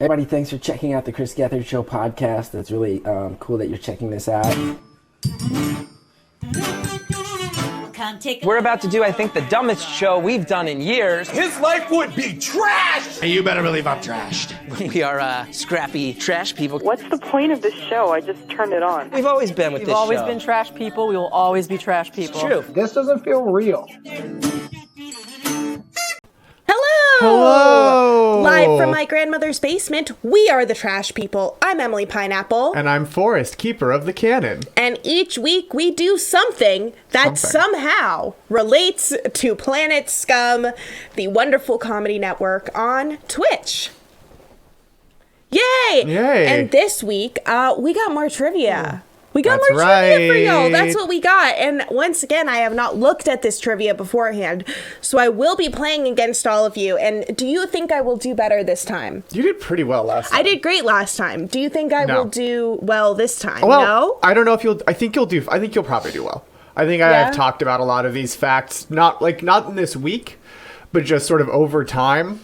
Everybody, thanks for checking out the Chris Gethard Show podcast. It's really cool that you're checking this out. We're about to do, I think, the dumbest show we've done in years. His life would be trashed! And you better believe I'm trashed. We are scrappy trash people. What's the point of this show? I just turned it on. We've always been with this show. We've always been trash people. We will always be trash people. It's true. This doesn't feel real. Hello! Live from my grandmother's basement, we are the Trash People. I'm Emily Pineapple. And I'm Forrest, keeper of the Canon. And each week we do something that somehow relates to Planet Scum, the wonderful comedy network on Twitch. Yay! Yay! And this week, we got more trivia. We got That's more trivia for right. y'all. That's what we got. And once again, I have not looked at this trivia beforehand, so I will be playing against all of you. And do you think I will do better this time? You did pretty well last time. I did great last time. Do you think I will do well this time? Well, No? I don't know if you'll. I think you'll probably do well. I think I Yeah? have talked about a lot of these facts, not in this week, but just sort of over time.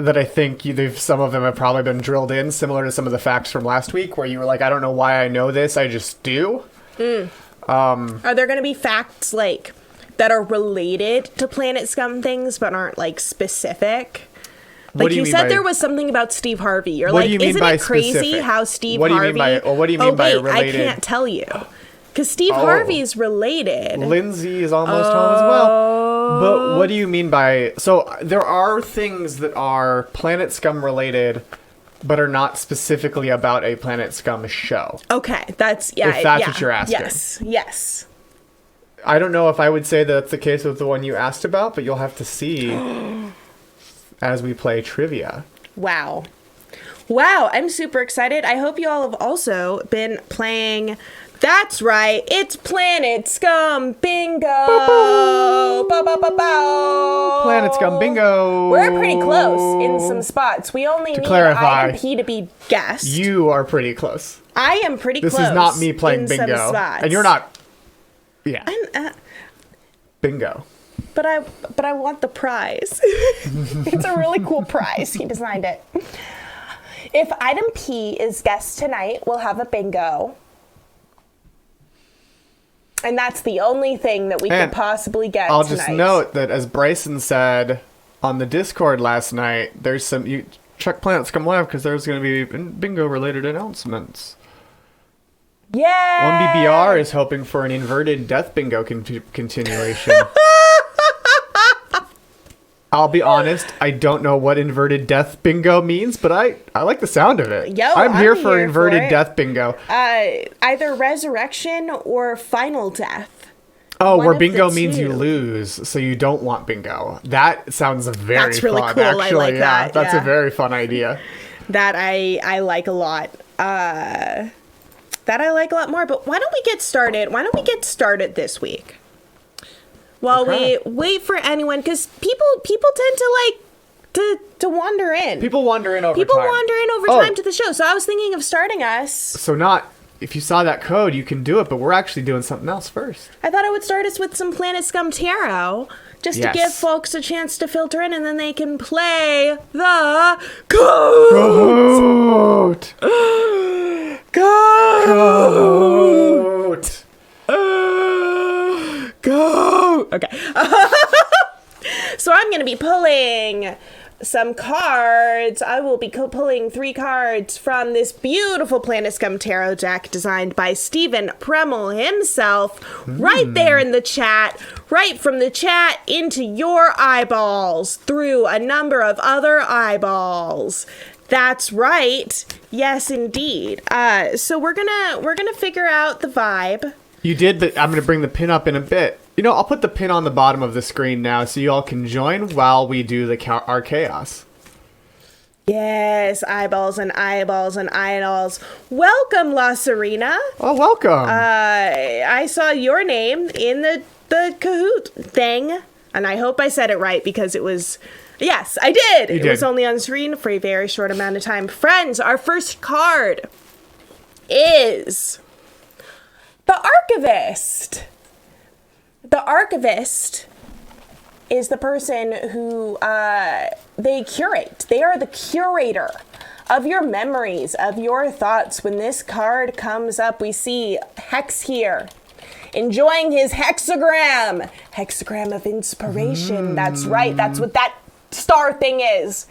That I think some of them have probably been drilled in, similar to some of the facts from last week, where you were like, I don't know why I know this, I just do. Are there going to be facts like that are related to Planet Scum things, but aren't like specific? Like you said, there was something about Steve Harvey. You're like, isn't it crazy specific? how Steve What do you Harvey? mean by what do you mean by related? I can't tell you because Steve Harvey's related. Lindsay is almost home as well. But what do you mean by... So there are things that are Planet Scum related, but are not specifically about a Planet Scum show. Okay, If that's what you're asking. Yes. I don't know if I would say that's the case with the one you asked about, but you'll have to see as we play trivia. Wow, I'm super excited. I hope you all have also been playing... That's right, it's Planet Scum Bingo! Ba-ba-ba-bow. Planet Scum Bingo! We're pretty close in some spots. We only need clarify, I and P to be guessed. You are pretty close. I am pretty This close. is not me playing in bingo. some spots. And you're not... Yeah. I'm, Bingo. but I want the prize. It's a really cool prize. He designed it. If item P is guessed tonight, we'll have a bingo. And that's the only thing that we could possibly get I'll tonight. just note that, as Bryson said on the Discord last night, there's some... You check Planet Scum Live because there's going to be bingo-related announcements. Yeah. 1BBR is hoping for an inverted death bingo continuation. I'll be honest, I don't know what inverted death bingo means, but I like the sound of it. I'm here for inverted death bingo. Either resurrection or final death. Oh, One where of bingo the means you two. lose, so you don't want bingo. That sounds very That's really fun, cool. I actually. like that, That's yeah. a very fun idea. That I like a lot. That I like a lot more. But why don't we get started? Why don't we get started this week? While we wait for anyone, because people tend to like to wander in. People wander in over time. People wander in over time to the show. So I was thinking of starting us. So if you saw that code, you can do it, but we're actually doing something else first. I thought I would start us with some Planet Scum Tarot, just to give folks a chance to filter in, and then they can play the code. Code. Go. Okay. So I'm going to be pulling some cards. I will be pulling 3 cards from this beautiful Planet Scum Tarot deck designed by Stephen Premmel himself, right there in the chat, right from the chat into your eyeballs through a number of other eyeballs. That's right. Yes, indeed. So we're gonna figure out the vibe. You did, but I'm going to bring the pin up in a bit. You know, I'll put the pin on the bottom of the screen now so you all can join while we do our chaos. Yes, eyeballs and eyeballs and eyeballs. Welcome, La Serena. Oh, welcome. I saw your name in the Kahoot thing, and I hope I said it right because it was... Yes, I did. It was only on screen for a very short amount of time. Friends, our first card is... The Archivist. The Archivist is the person who they curate. They are the curator of your memories, of your thoughts. When this card comes up, we see Hex here, enjoying his hexagram. Hexagram of inspiration. That's right. That's what that star thing is.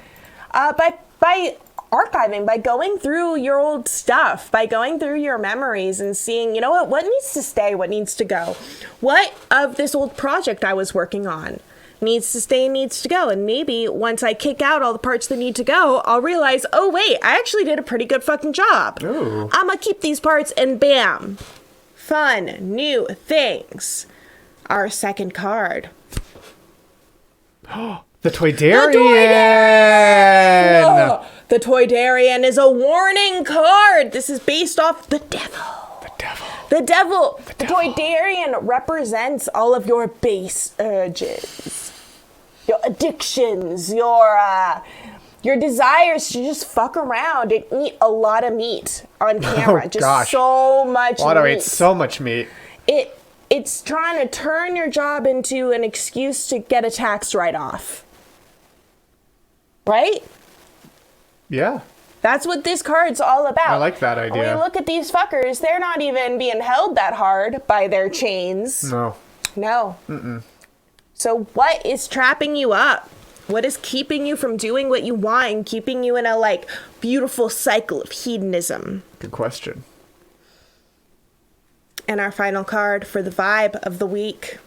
By archiving, by going through your old stuff, by going through your memories and seeing, you know what needs to stay, what needs to go. What of this old project I was working on needs to stay, needs to go. And maybe once I kick out all the parts that need to go, I'll realize, oh wait, I actually did a pretty good fucking job. Ooh. I'm gonna keep these parts and bam. Fun, new things. Our second card. The Toydarian! The Toydarian is a warning card. This is based off the devil. The devil. The Toydarian represents all of your base urges, your addictions, your desires to just fuck around and eat a lot of meat on camera. Oh, just gosh. so much Why do I meat. eat so much meat? It's trying to turn your job into an excuse to get a tax write-off. Right? Yeah. That's what this card's all about. I like that idea. When you look at these fuckers, they're not even being held that hard by their chains. No. No. So what is trapping you up? What is keeping you from doing what you want and keeping you in a, like, beautiful cycle of hedonism? Good question. And our final card for the vibe of the week.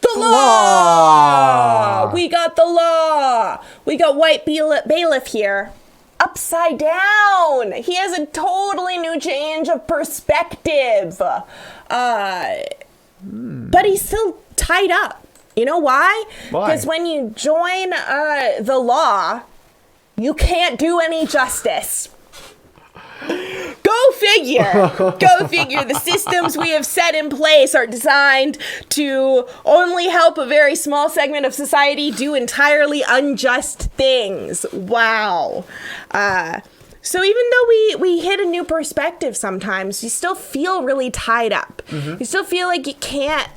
The law! We got the law! We got White Bailiff here. Upside down! He has a totally new change of perspective. But he's still tied up. You know why? Why? Because when you join the law, you can't do any justice. Go figure. Go figure. The systems we have set in place are designed to only help a very small segment of society do entirely unjust things. Wow. So even though we hit a new perspective sometimes, you still feel really tied up. You still feel like you can't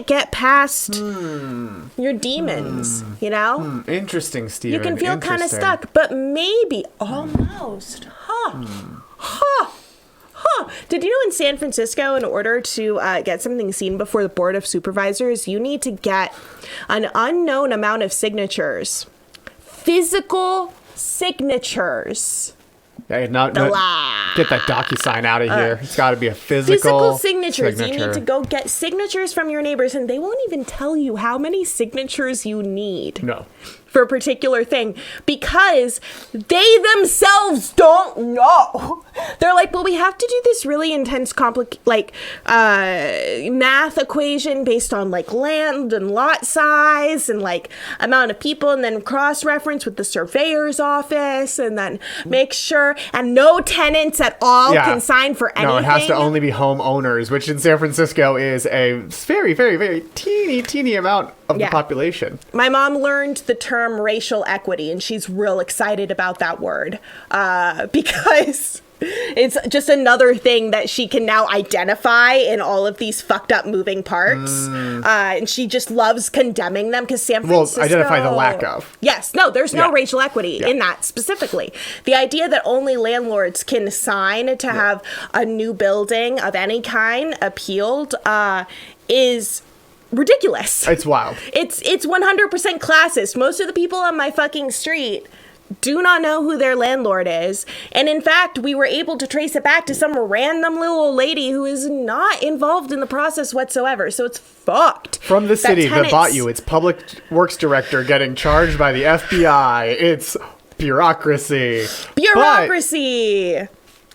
get past your demons, you know? Interesting, Steven. You can feel kind of stuck, but maybe almost. Did you know in San Francisco, in order to get something seen before the Board of Supervisors, you need to get an unknown amount of signatures. Physical signatures. Hey, get that DocuSign out of here. It's got to be a Physical signatures. signature. You need to go get signatures from your neighbors, and they won't even tell you how many signatures you need. No. For a particular thing, because they themselves don't know. They're like, well, we have to do this really intense math equation based on like land and lot size and like amount of people, and then cross-reference with the surveyor's office, and then make sure, and no tenants at all can sign for anything. No, it has to only be homeowners, which in San Francisco is a very, very, very teeny amount of the population. My mom learned the term racial equity, and she's real excited about that word because it's just another thing that she can now identify in all of these fucked up moving parts. And she just loves condemning them because San Francisco... Well, identify the lack of. Yes. No, there's no racial equity in that specifically. The idea that only landlords can sign to have a new building of any kind appealed is... ridiculous. It's wild. It's 100% classist. Most of the people on my fucking street do not know who their landlord is. And in fact, we were able to trace it back to some random little old lady who is not involved in the process whatsoever. So it's fucked. From the city that bought you, it's public works director getting charged by the FBI. It's bureaucracy.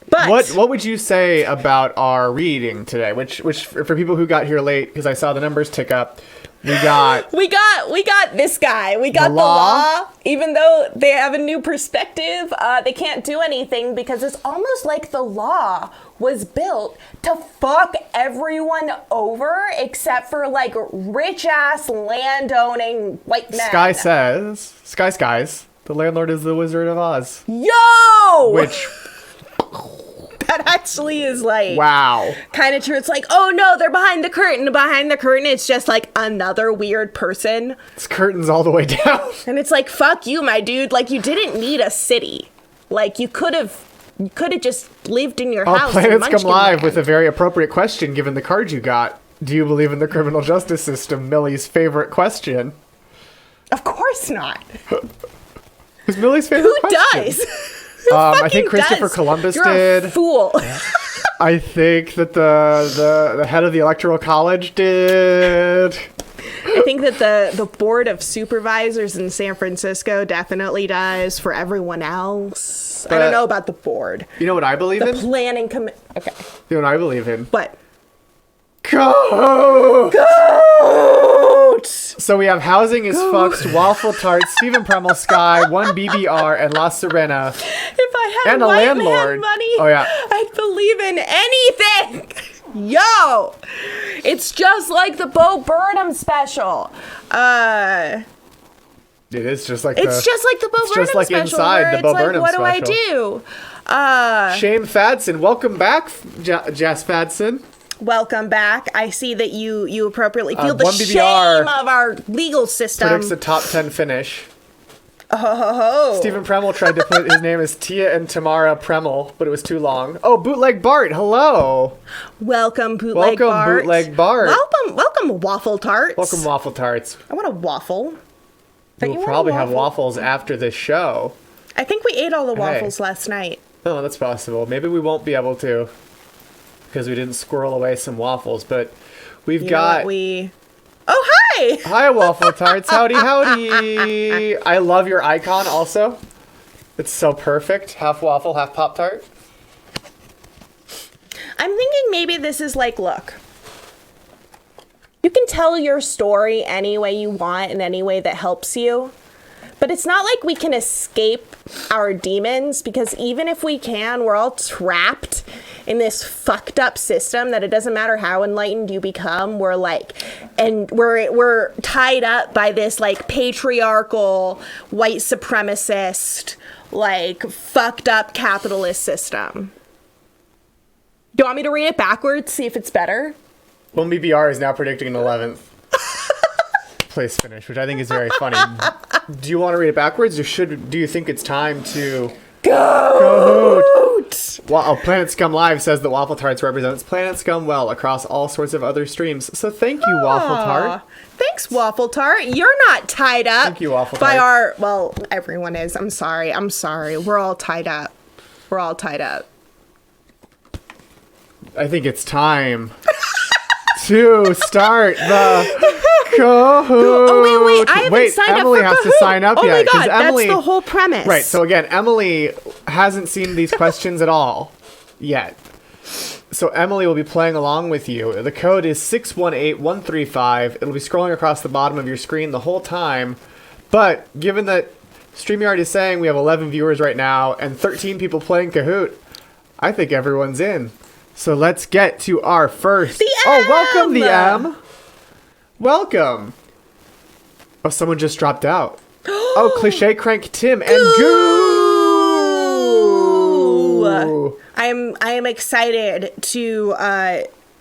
But what would you say about our reading today? Which for people who got here late, because I saw the numbers tick up, we got this guy. We got the law. Even though they have a new perspective, they can't do anything because it's almost like the law was built to fuck everyone over except for like rich ass landowning white men. Skies, the landlord is the Wizard of Oz. Yo! Which that actually is like Wow. kind of true. It's like, oh no, they're behind the curtain. Behind the curtain, it's just like another weird person. It's curtains all the way down. And it's like, fuck you, my dude. Like, you didn't need a city. Like, you could have just lived in your house. Planets Come Live Land. with a very appropriate question given the card you got. Do you believe in the criminal justice system? Millie's favorite question. Of course not. Who's Millie's favorite Who question? does? Who I fucking think Christopher does? Columbus You're did. A fool. I think that the head of the Electoral College did. I think that the board of supervisors in San Francisco definitely does. For everyone else, I don't know about the board. You know what I believe The in? planning committee. Okay, You know what I believe in? but Goat! So we have Housing is Fucked, Waffle Tart, Stephen Premmel Sky, One BBR, and La Serena. if I had And a white landlord. man money, Oh, yeah. I'd believe in anything. Yo, it's just like the Bo Burnham special. It is just like It's just like the Bo it's Burnham just like special. inside where the it's Bo like, Burnham what do I special. do? Shane Fadson, welcome back, Jess Fadson. Welcome back. I see that you appropriately feel the 1BBR shame of our legal system. Predicts a top 10 finish. Oh. Stephen Premmel tried to put his name as Tia and Tamara Premmel, but it was too long. Oh, Bootleg Bart, hello. Welcome, Bootleg Welcome, Bart. Bootleg Bart. Welcome, Waffle Tarts. Welcome, Waffle Tarts. I want a waffle. Don't you We'll want a probably have waffle? waffles after this show. I think we ate all the waffles last night. Oh, that's possible. Maybe we won't be able to because we didn't squirrel away some waffles, but we've You know got... what, Oh, hi! Hi, Waffle Tarts. Howdy, howdy. I love your icon also. It's so perfect. Half waffle, half Pop-Tart. I'm thinking maybe this is like, look. You can tell your story any way you want in any way that helps you. But it's not like we can escape our demons, because even if we can, we're all trapped in this fucked up system that it doesn't matter how enlightened you become. We're like, and we're tied up by this like patriarchal, white supremacist, like fucked up capitalist system. Do you want me to read it backwards, see if it's better? Well, BBR is now predicting an 11th place finish, which I think is very funny. Do you want to read it backwards, or do you think it's time to Goat! Well, Planet Scum Live says that Waffle Tarts represents Planet Scum well across all sorts of other streams. So thank you, Waffle Tart. Thanks, Waffle Tart. You're not tied up. Thank you, Waffle by Tart. well, everyone is. I'm sorry. We're all tied up. I think it's time to start the Kahoot. Oh, wait. I haven't signed Emily up for has Kahoot. to sign up oh yet. my God, 'cause Emily, that's the whole premise. Right, so again, Emily hasn't seen these questions at all yet. So Emily will be playing along with you. The code is 618135. It'll be scrolling across the bottom of your screen the whole time. But given that StreamYard is saying we have 11 viewers right now and 13 people playing Kahoot, I think everyone's in. So let's get to our first... The Oh, welcome, the M! M! Welcome! Oh, someone just dropped out. Oh, Cliche Crank Tim and Goo! I am excited to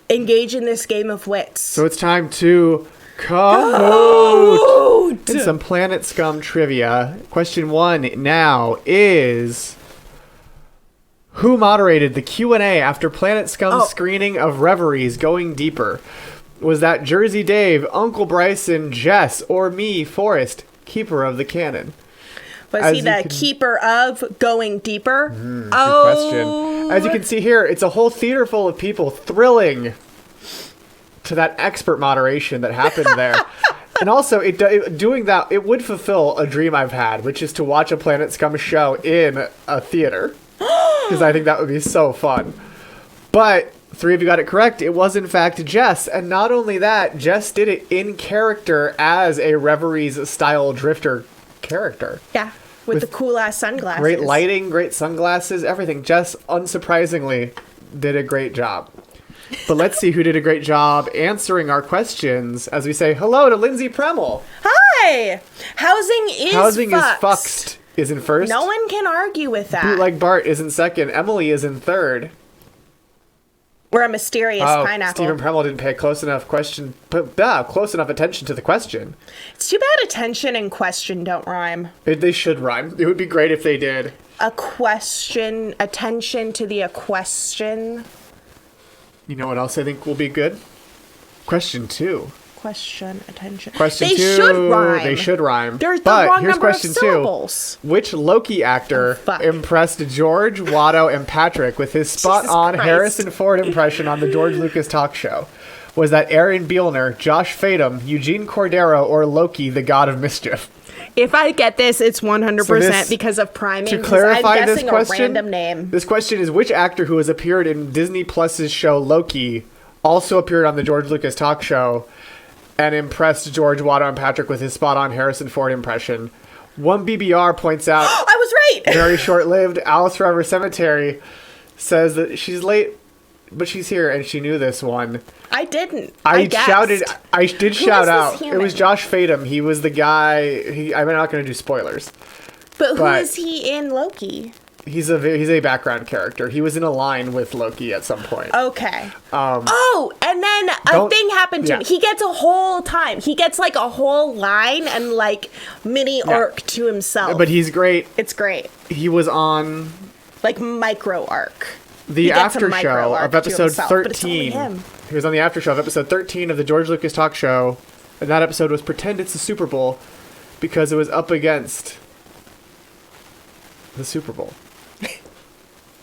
engage in this game of wits. So it's time to Kahoot! And some Planet Scum trivia. Question 1 now is... Who moderated the Q&A after Planet Scum's screening of Reveries Going Deeper? Was that Jersey Dave, Uncle Bryson, Jess, or me, Forrest, keeper of the Canon? Was As he you the can- keeper of Going Deeper? Good question. As you can see here, it's a whole theater full of people thrilling to that expert moderation that happened there. And also, doing that, it would fulfill a dream I've had, which is to watch a Planet Scum show in a theater. Because I think that would be so fun. But 3 of you got it correct. It was, in fact, Jess. And not only that, Jess did it in character as a Reveries-style drifter character. Yeah, with the cool-ass sunglasses. Great lighting, great sunglasses, everything. Jess, unsurprisingly, did a great job. But let's see who did a great job answering our questions as we say hello to Lindsay Premmel. Hi! Housing is fucked is in first. No one can argue with that. Bootleg Bart is in second. Emily is in third. We're a mysterious pineapple. Stephen Premel didn't pay close enough attention to the question. It's too bad attention and question don't rhyme. They should rhyme. It would be great if they did. Attention to the question. You know what else I think will be good? Question 2. Attention. Question they 2. Should rhyme. They should rhyme. There's the but wrong here's number question of syllables. 2. Which Loki actor impressed George, Watto, and Patrick with his spot-on Harrison Ford impression on the George Lucas talk show? Was that Aaron Buellner, Josh Fadem, Eugene Cordero, or Loki, the god of mischief? If I get this, it's 100% because of priming. To clarify I'm this guessing question, a random name. This question is which actor who has appeared in Disney Plus's show Loki also appeared on the George Lucas talk show and impressed George, Watto, and Patrick with his spot-on Harrison Ford impression. One BBR points out... I was right! Very short-lived. Alice Forever Cemetery says that she's late, but she's here, and she knew this one. I didn't. I guessed. shouted. I did Who shout was this out. human? It was Josh Fadem. He was the guy. I'm not going to do spoilers. But who is he in Loki? He's a background character. He was in a line with Loki at some point. Okay. And then a thing happened to him. He gets a whole time. He gets like a whole line and like mini arc to himself. But he's great. It's great. He was on like micro arc. The after show of episode 13. He was on the after show of episode 13 of the George Lucas talk show. And that episode was Pretend It's the Super Bowl because it was up against the Super Bowl.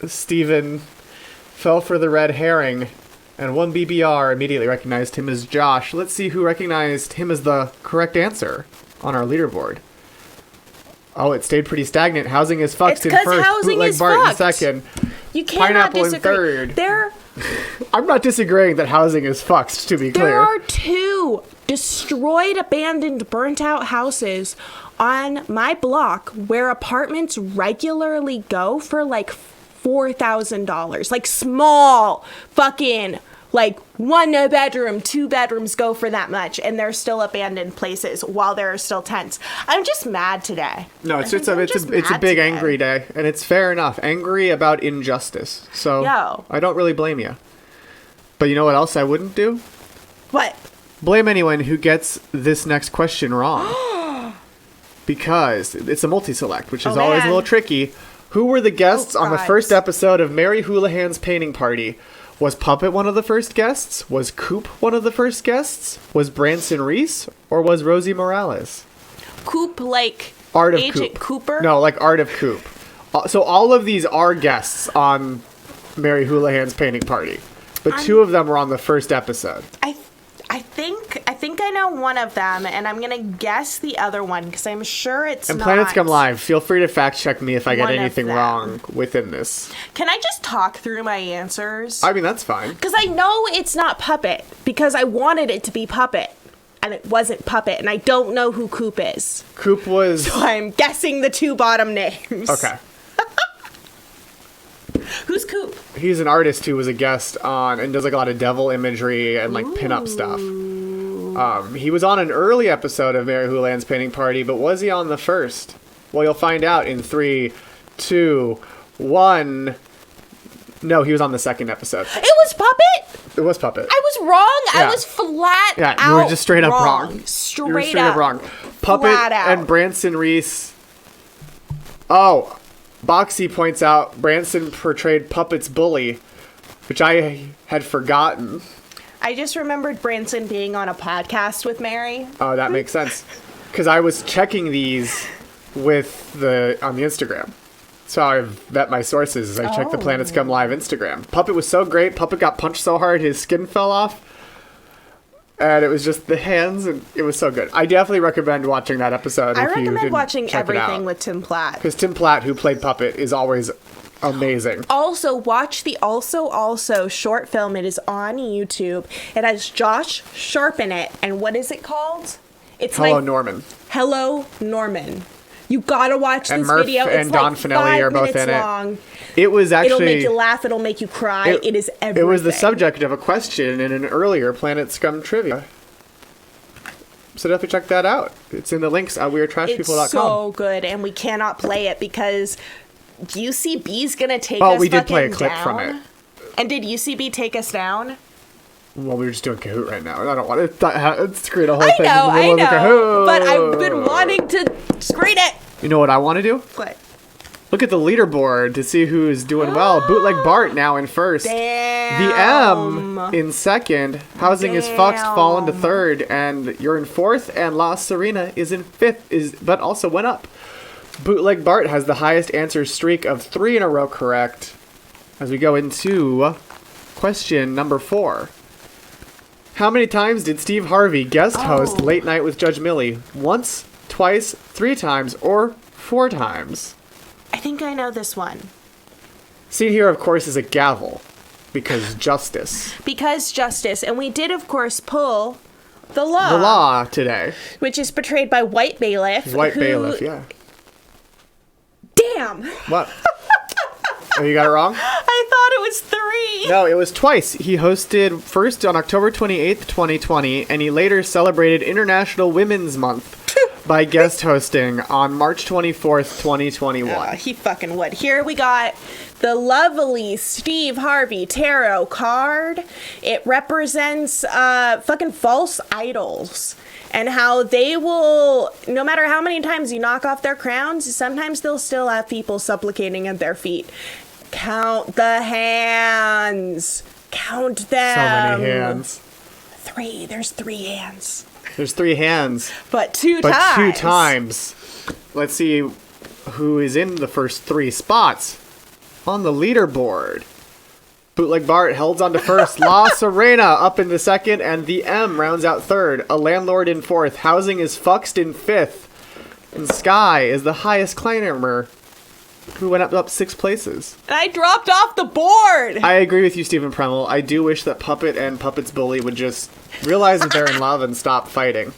Steven fell for the red herring, and one BBR immediately recognized him as Josh. Let's see who recognized him as the correct answer on our leaderboard. Oh, it stayed pretty stagnant. Housing is fucked in first. Bootleg Bart in second. You cannot Pineapple disagree. in third. I'm not disagreeing that housing is fucked, to be clear. There are 2 destroyed, abandoned, burnt-out houses on my block where apartments regularly go for like $4,000. Like small fucking, like 1 bedroom, 2 bedrooms go for that much, and they're still abandoned places while there are still tents. I'm just mad today. No, it's a big angry day, and it's fair enough. Angry about injustice. So I don't really blame you. But you know what else I wouldn't do? What? Blame anyone who gets this next question wrong. Because it's a multi-select, which is always a little tricky. Who were the guests on the first episode of Mary Houlihan's painting party? Was Puppet one of the first guests? Was Coop one of the first guests? Was Branson Reese? Or was Rosie Morales? Coop, like Art of Agent Coop. Cooper? No, like Art of Coop. So all of these are guests on Mary Houlihan's painting party. But 2 of them were on the first episode. I think I know one of them, and I'm gonna guess the other one because I'm sure it's not. And Planet Scum Live, feel free to fact check me if I get one of anything them. wrong within this. Can I just talk through my answers? I mean, that's fine. Because I know it's not Puppet because I wanted it to be Puppet, and it wasn't Puppet, and I don't know who Coop is. Coop was. So I'm guessing the 2 bottom names. Okay. Who's Coop? He's an artist who was a guest on and does like a lot of devil imagery and like pinup stuff. He was on an early episode of Mary Houlihan's painting party, but was he on the first? Well, you'll find out in 3, 2, 1. No, he was on the second episode. It was Puppet? It was Puppet. I was wrong. Yeah. I was flat out you were just straight up wrong. Straight up wrong. Puppet and Branson Reese. Oh, Boxy points out Branson portrayed Puppet's bully, which I had forgotten. I just remembered Branson being on a podcast with Mary. Oh, that makes sense. Because I was checking these on the Instagram. So I vet my sources as I check the Planet Scum Live Instagram. Puppet was so great. Puppet got punched so hard his skin fell off. And it was just the hands, and it was so good. I definitely recommend watching that episode. I recommend watching everything with Tim Platt. Because Tim Platt, who played Puppet, is always amazing. Also, watch the Also short film. It is on YouTube. It has Josh Sharp in it. And what is it called? It's Hello, Norman. Hello, Norman. You gotta watch this Murph video. It's and Don Finelli are both in long. It was actually... It'll make you laugh. It'll make you cry. It is everything. It was the subject of a question in an earlier Planet Scum trivia. So definitely check that out. It's in the links at weirdtrashpeople.com. It's so good, and we cannot play it because UCB's gonna take us. Oh, we did play a clip down. from it. And did UCB take us down? Well, we're just doing Kahoot right now. I don't want to screen a whole I thing know, in the middle of a Kahoot. but I've been wanting to screen it. You know what I want to do? What? Look at the leaderboard to see who is doing well. Bootleg Bart now in first. Damn. The M in second. Housing is Fucked, fallen to third. And you're in fourth. And La Serena is in fifth, but also went up. Bootleg Bart has the highest answer streak of 3 in a row correct. As we go into question number 4. How many times did Steve Harvey guest host Late Night with Judge Millie? Once, twice, 3 times, or 4 times? I think I know this one. Seen here, of course, is a gavel. Because justice. Because justice. And we did, of course, pull the law. The law today. Which is portrayed by White Bailiff. White Bailiff, yeah. Damn. What? Oh, you got it wrong? I thought it was 3. No, it was twice. He hosted first on October 28th, 2020, and he later celebrated International Women's Month by guest hosting on March 24th, 2021. He fucking would. Here we got the lovely Steve Harvey tarot card. It represents fucking false idols. And how they will, no matter how many times you knock off their crowns, sometimes they'll still have people supplicating at their feet. Count the hands. Count them. So many hands. 3. There's 3 hands. There's 3 hands. But 2 But times. 2 times. Let's see who is in the first 3 spots on the leaderboard. Bootleg Bart holds on to first. La Serena up in the second, and the M rounds out third. A landlord in fourth. Housing is Fucked in fifth. And Sky is the highest climber, who went up 6 places. And I dropped off the board. I agree with you, Stephen Premel. I do wish that Puppet and Puppet's bully would just realize that they're in love and stop fighting.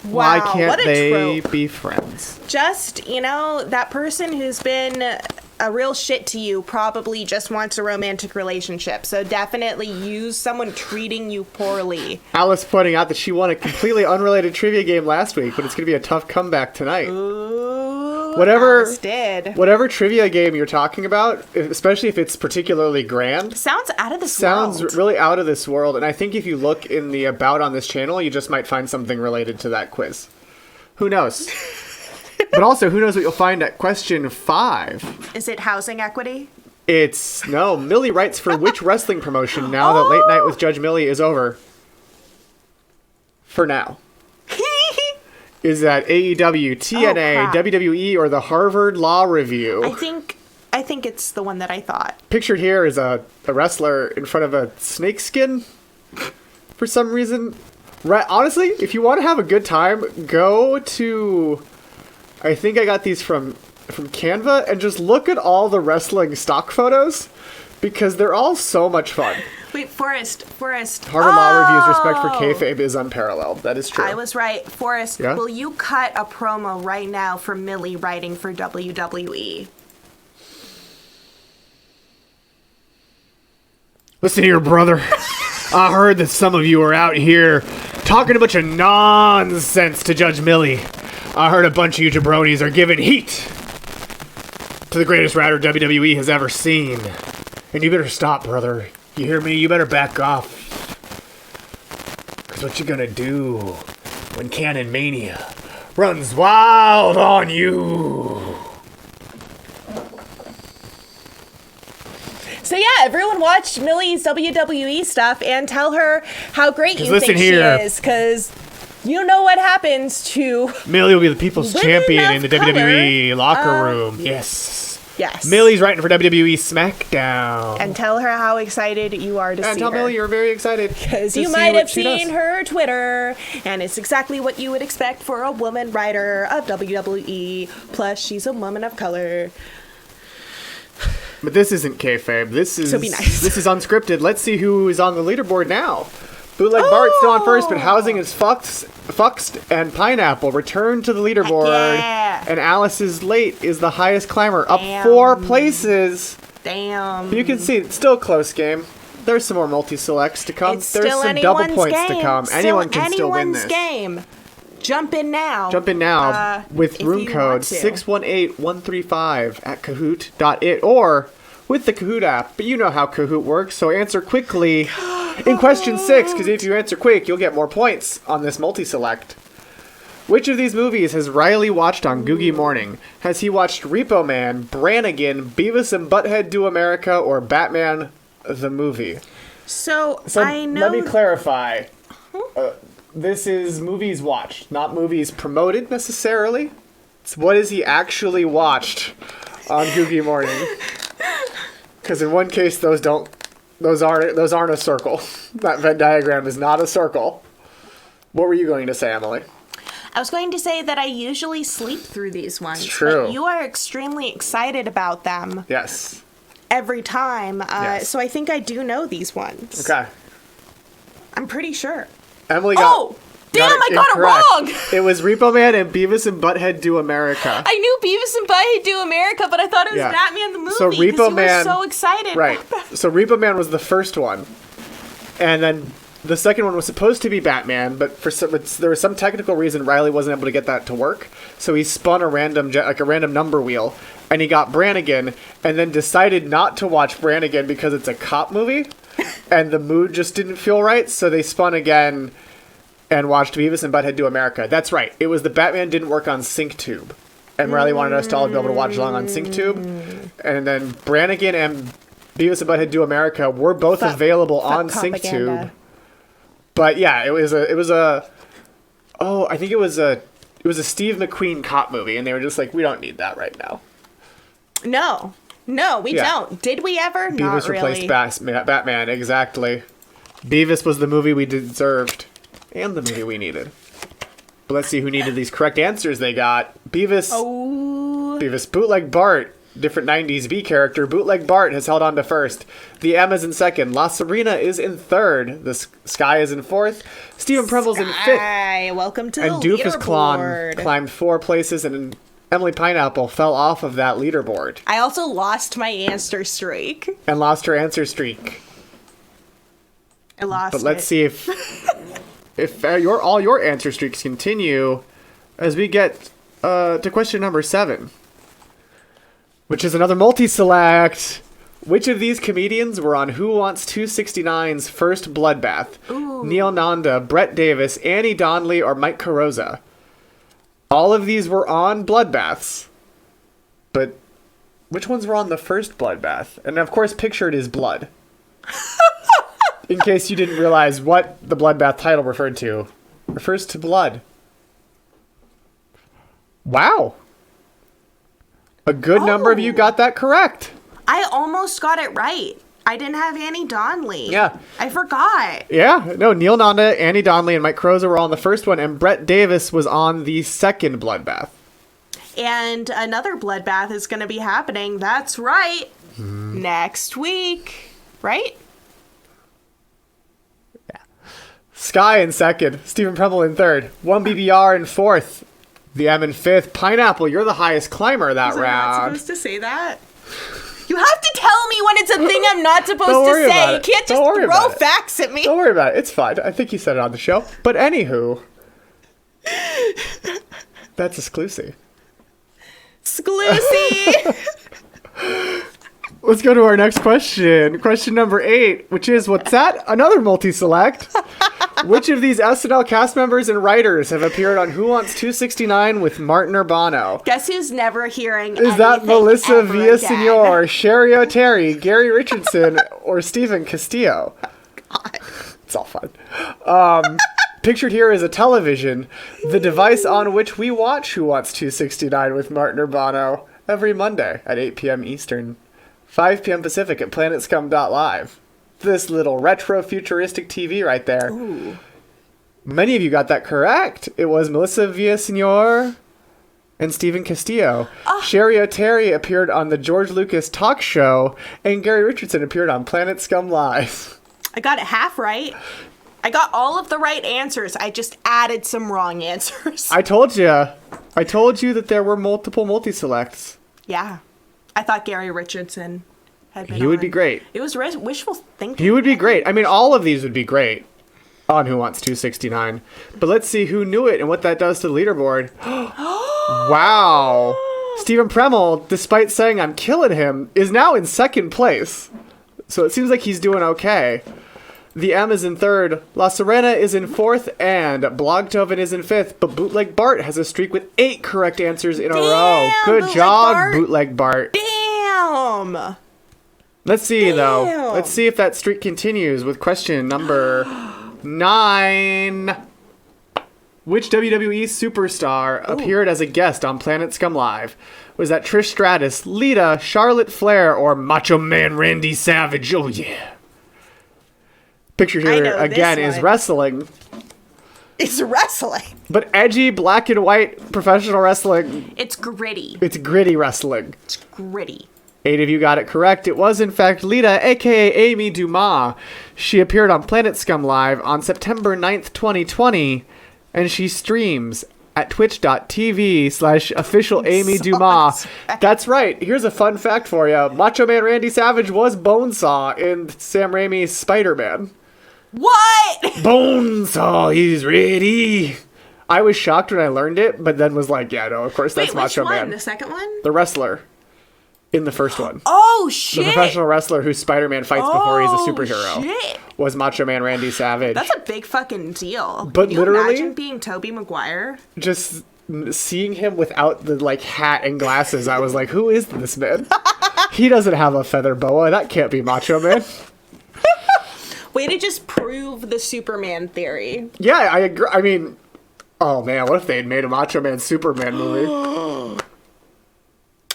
Wow, Why can't what a they trope. be friends? Just, that person who's been a real shit to you probably just wants a romantic relationship. So definitely use someone treating you poorly. Alice pointing out that she won a completely unrelated trivia game last week, but it's going to be a tough comeback tonight. Ooh, Whatever, Alice did. whatever trivia game you're talking about, especially if it's particularly grand, Sounds out of this sounds world. really out of this world. And I think if you look in the about on this channel, you just might find something related to that quiz. Who knows? But also, who knows what you'll find at question 5? Is it housing equity? It's, no, Millie writes for which wrestling promotion now that Late Night with Judge Millie is over? For now. Is that AEW, TNA, crap. WWE, or the Harvard Law Review? I think it's the one that I thought. Pictured here is a wrestler in front of a snakeskin for some reason. Right, honestly, if you want to have a good time, go to... I think I got these from Canva, and just look at all the wrestling stock photos, because they're all so much fun. Wait, Forrest. Harvard Law Review's respect for kayfabe is unparalleled. That is true. I was right. Forrest, Yeah? will you cut a promo right now for Millie writing for WWE? Listen here, brother. I heard that some of you are out here talking a bunch of nonsense to Judge Millie. I heard a bunch of you jabronis are giving heat to the greatest writer WWE has ever seen. And you better stop, brother. You hear me? You better back off. Because what you gonna do when Canon Mania runs wild on you? So yeah, everyone watch Millie's WWE stuff and tell her how great you listen think here. she is, because you know what happens to Millie will be the people's women champion of in the color. WWE locker room. Yes. Yes. Millie's writing for WWE SmackDown. And tell her how excited you are to And see tell her. Millie you're very excited. Because to you see might what have she seen does. her Twitter, and it's exactly what you would expect for a woman writer of WWE. Plus, she's a woman of color. But this isn't kayfabe. This is So be nice. This is unscripted. Let's see who is on the leaderboard now. Bootleg Bart still on first, but Housing is Fucked and Pineapple return to the leaderboard. yeah. And Alice's Late is the highest climber, up Damn. 4 places. Damn. You can see it's still a close game. There's some more multi-selects to come. It's There's still some double anyone's points game. to come. Anyone can still win anyone's this. game. Jump in now. Jump in now with if room you code want to. 618-135 at kahoot.it or with the Kahoot app. But you know how Kahoot works, so answer quickly in question 6, because if you answer quick, you'll get more points on this multi-select. Which of these movies has Riley watched on Googie Morning? Has he watched Repo Man, Brannigan, Beavis and Butthead Do America, or Batman the Movie? So I know... Let me clarify. This is movies watched, not movies promoted necessarily. It's what has he actually watched on Googie Morning? Because in one case, those aren't a circle. That Venn diagram is not a circle. What were you going to say, Emily? I was going to say that I usually sleep through these ones. It's true. But you are extremely excited about them. Yes. Every time. Yes. So I think I do know these ones. Okay. I'm pretty sure. Emily got it wrong! It was Repo Man and Beavis and Butthead Do America. I knew Beavis and Butthead Do America, but I thought it was Batman the movie. So Repo Man, you were so excited. Right. So Repo Man was the first one. And then the second one was supposed to be Batman, but there was some technical reason Riley wasn't able to get that to work. So he spun a random number wheel, and he got Brannigan, and then decided not to watch Brannigan because it's a cop movie, and the mood just didn't feel right. So they spun again and watched Beavis and Butthead Do America. That's right. It was the Batman didn't work on SyncTube, and Riley wanted us to all be able to watch along on SyncTube, and then Brannigan and Beavis and Butthead Do America were both available on SyncTube. But yeah, it was a Steve McQueen cop movie, and they were just like, we don't need that right now. No, we don't. Did we ever? Beavis Not really. replaced Batman, exactly. Beavis was the movie we deserved, and the movie we needed. But let's see who needed these correct answers they got. Beavis, Bootleg Bart, different 90s B character. Bootleg Bart has held on to first. The M is in second. La Serena is in third. The Sky is in fourth. Stephen Premble's in fifth. Welcome to and the Doofus leaderboard. climbed 4 places, and Emily Pineapple fell off of that leaderboard. I also lost my answer streak. And lost her answer streak. I lost But let's see if all your answer streaks continue as we get to question number 7. Which is another multi-select. Which of these comedians were on Who Wants 269's first bloodbath? Ooh. Neil Nanda, Brett Davis, Annie Donnelly, or Mike Carosa? All of these were on bloodbaths. But which ones were on the first bloodbath? And of course, pictured is blood. In case you didn't realize what the bloodbath title referred to. Refers to blood. Wow. A good number of you got that correct. I almost got it right. I didn't have Annie Donnelly. Yeah. I forgot. Yeah. No, Neil Nanda, Annie Donnelly, and Mike Carosa were on the first one, and Brett Davis was on the second bloodbath. And another bloodbath is going to be happening. That's right. Next week. Right? Yeah. Sky in second. Stephen Premble in third. 1BBR in fourth. The M in fifth. Pineapple, you're the highest climber that round. I'm not supposed to say that? You have to tell me when it's a thing I'm not supposed to say. You can't just throw facts at me. Don't worry about it. It's fine. I think you said it on the show. But anywho, that's exclusive. Let's go to our next question. Question number 8, which is, what's that? Another multi-select. Which of these SNL cast members and writers have appeared on Who Wants 269 with Martin Urbano? Guess who's never hearing Is that Melissa Villaseñor, Sherry O'Terry, Gary Richardson, or Stephen Castillo? God. It's all fun. Pictured here is a television, the device on which we watch Who Wants 269 with Martin Urbano every Monday at 8 p.m. Eastern, 5 p.m. Pacific at planetscum.live. This little retro futuristic TV right there. Ooh. Many of you got that correct. It was Melissa Villaseñor and Stephen Castillo. Sherry O'Terry appeared on the George Lucas talk show, and Gary Richardson appeared on Planet Scum Live. I got it half right. I got all of the right answers. I just added some wrong answers. I told you. I told you that there were multiple multi-selects. Yeah. I thought Gary Richardson had been He would be great. It was wishful thinking. He would be great. I mean, all of these would be great on Who Wants 269. But let's see who knew it and what that does to the leaderboard. Wow. Stephen Premmel, despite saying I'm killing him, is now in second place. So it seems like he's doing okay. The M is in third, La Serena is in fourth, and Blogtoven is in fifth. But Bootleg Bart has a streak with 8 correct answers in a row. Good job, Bootleg Bart. Damn! Let's see, though. Let's see if that streak continues with question number 9. Which WWE superstar appeared as a guest on Planet Scum Live? Was that Trish Stratus, Lita, Charlotte Flair, or Macho Man Randy Savage? Oh, yeah. Picture here, again, is wrestling. It's wrestling. But edgy, black and white professional wrestling. It's gritty. It's gritty wrestling. It's gritty. 8 of you got it correct. It was, in fact, Lita, a.k.a. Amy Dumas. She appeared on Planet Scum Live on September 9th, 2020, and she streams at twitch.tv/official Amy Dumas. That's right. Here's a fun fact for you. Macho Man Randy Savage was Bonesaw in Sam Raimi's Spider-Man. What? Bonesaw, he's ready. I was shocked when I learned it, but then was like, yeah, no, of course that's Macho Man. The second one? The wrestler in the first one. Oh, shit. The professional wrestler who Spider-Man fights before he's a superhero. Shit. Was Macho Man Randy Savage. That's a big fucking deal. But Can you literally, imagine being Tobey Maguire? Just seeing him without the like hat and glasses, I was like, who is this man? He doesn't have a feather boa. That can't be Macho Man. Way to just prove the Superman theory. Yeah, I agree. I mean, oh man, what if they had made a Macho Man Superman movie?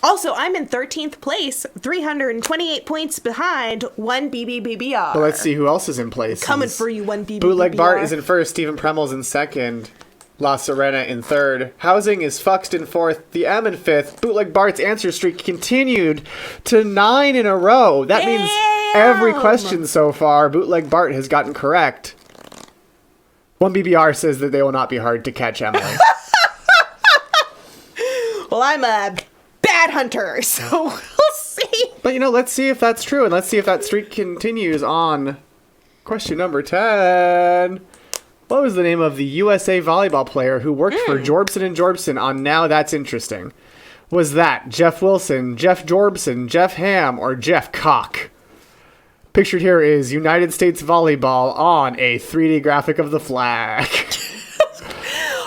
Also, I'm in 13th place, 328 points behind one BBBBR. Well, let's see who else is in place. Coming for you, one BBBBR. Bootleg Bart is in first, Stephen Premmel's in second, La Serena in third, Housing is fucked in fourth, the M in fifth. Bootleg Bart's answer streak continued to 9 in a row. That means every question so far, Bootleg Bart has gotten correct. One BBR says that they will not be hard to catch, Emily. Well, I'm a bad hunter, so we'll see. But, you know, let's see if that's true, and let's see if that streak continues on question number 10. What was the name of the USA volleyball player who worked for Jorbson & Jorbson on Now That's Interesting? Was that Jeff Wilson, Jeff Jorbson, Jeff Ham, or Jeff Cock? Pictured here is United States volleyball on a 3D graphic of the flag.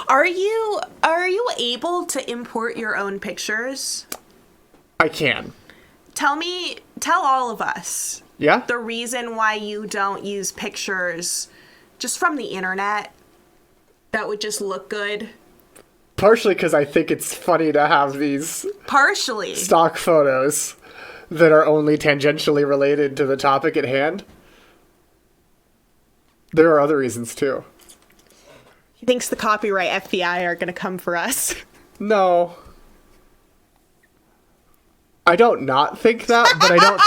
Are you able to import your own pictures? I can. Tell all of us. Yeah? The reason why you don't use pictures just from the internet that would just look good. Partially because I think it's funny to have these Partially stock photos that are only tangentially related to the topic at hand. There are other reasons too. He thinks the copyright FBI are going to come for us. No. I don't not think that, but I don't...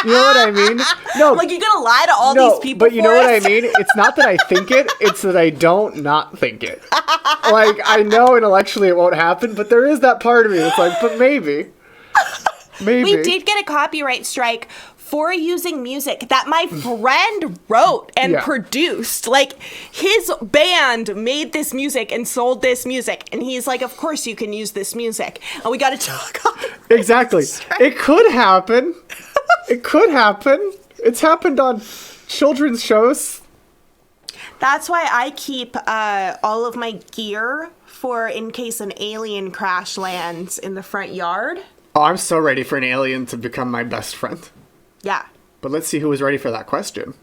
You know what I mean? No. Like, you're going to lie to all these people but you know what I mean? It's not that I think it, it's that I don't not think it. Like, I know intellectually it won't happen, but there is that part of me that's like, but maybe. Maybe. We did get a copyright strike for using music that my friend wrote and produced. Like, his band made this music and sold this music, and he's like, of course you can use this music. And we got to talk. Exactly. It could happen. It could happen. It's happened on children's shows. That's why I keep all of my gear for in case an alien crash lands in the front yard. Oh, I'm so ready for an alien to become my best friend. Yeah. But let's see who was ready for that question.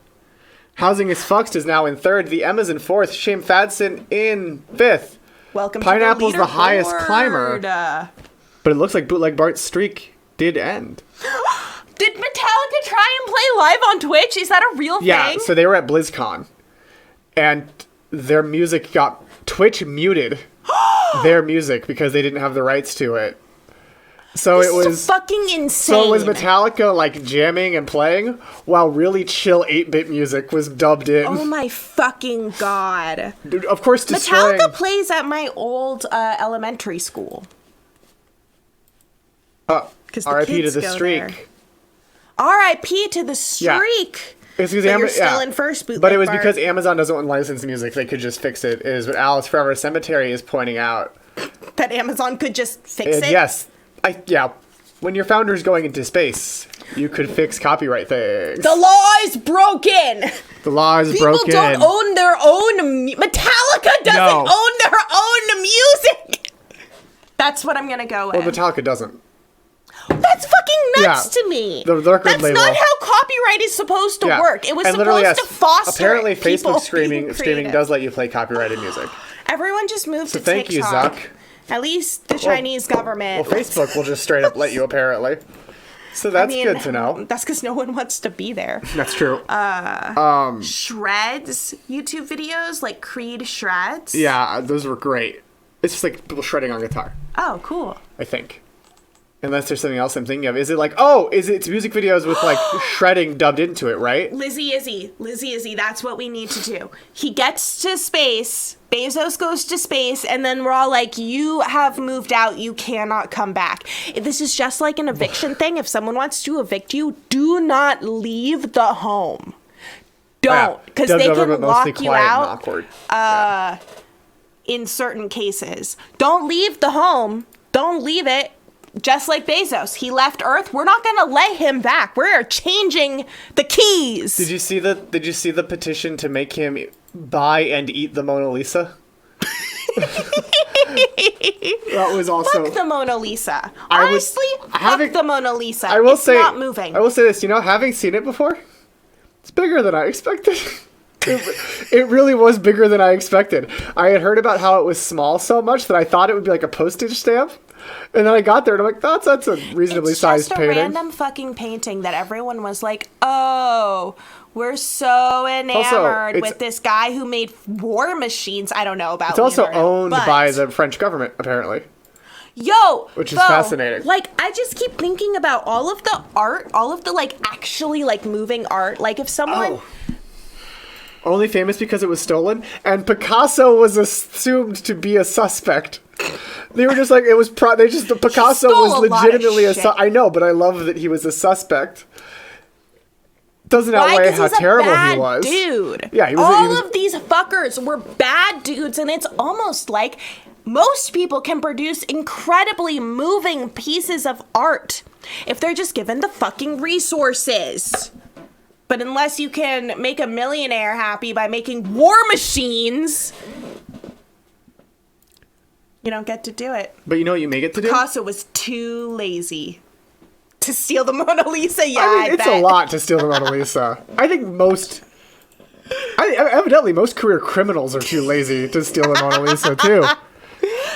Housing is Fucked is now in third. The M is in fourth. Shane Fadson in fifth. Welcome Pineapple's to the the highest leaderboard. climber. But it looks like Bootleg Bart's streak did end. Did Metallica try and play live on Twitch? Is that a real thing? Yeah, so they were at BlizzCon. And their music got... Twitch muted their music because they didn't have the rights to it. So this it was is fucking insane. So it was Metallica like jamming and playing while really chill 8-bit music was dubbed in. Oh my fucking god. Dude, of course destroying... Metallica plays at my old elementary school. R.I.P. to the streak. There. R.I.P. to the streak. It's because you're still in first, Bootleg But it was Bart. because Amazon doesn't want licensed music. They could just fix it. Is what Alice Forever Cemetery is pointing out. That Amazon could just fix it? Yes. when your founder's going into space, you could fix copyright things. The law is broken. The law is People broken. don't own their own. Metallica doesn't own their own music. That's what I'm gonna go with. Well, Metallica doesn't. That's fucking nuts to me. The record That's label. not how copyright is supposed to work. It was And literally, supposed to foster. Apparently, people Facebook being streaming creative. does let you play copyrighted music. Everyone just moved to Thank you, TikTok. Zuck. At least the Chinese government. Well, Facebook will just straight up let you, apparently. So that's good to know. That's because no one wants to be there. That's true. Shreds YouTube videos, like Creed Shreds. Yeah, those were great. It's just like people shredding on guitar, Oh, cool. I think. Unless there's something else I'm thinking of. Is it like, it's music videos with like shredding dubbed into it, right? Lizzie Izzy, that's what we need to do. He gets to space, Bezos goes to space, and then we're all like, you have moved out, you cannot come back. This is just like an eviction thing. If someone wants to evict you, do not leave the home. Don't, because they can lock you out in certain cases. Don't leave the home. Don't leave it. Just like Bezos, he left Earth. We're not going to let him back. We're changing the keys. Did you see the petition to make him buy and eat the Mona Lisa? That was also Fuck the Mona Lisa. Honestly, fuck the Mona Lisa. It's not moving. I will say this, having seen it before, it's bigger than I expected. It really was bigger than I expected. I had heard about how it was small so much that I thought it would be like a postage stamp. And then I got there and I'm like, that's a reasonably sized painting. It's just a random fucking painting that everyone was like, oh, we're so enamored with this guy who made war machines. I don't know about It's also Leonardo, owned by the French government, apparently. Which is fascinating. Like, I just keep thinking about all of the art, all of the like actually like moving art. Like if someone... Only famous because it was stolen, and Picasso was assumed to be a suspect. They were just like, it was Picasso was legitimately I know, but I love that he was a suspect. Doesn't outweigh how terrible he was. Dude. Yeah, all of these fuckers were bad dudes, and it's almost like most people can produce incredibly moving pieces of art if they're just given the fucking resources. But unless you can make a millionaire happy by making war machines, you don't get to do it. But you know what you may get to do? Picasso was too lazy to steal the Mona Lisa. Yeah, I mean, it's bet. a lot to steal the Mona Lisa. I think evidently most career criminals are too lazy to steal the Mona Lisa too.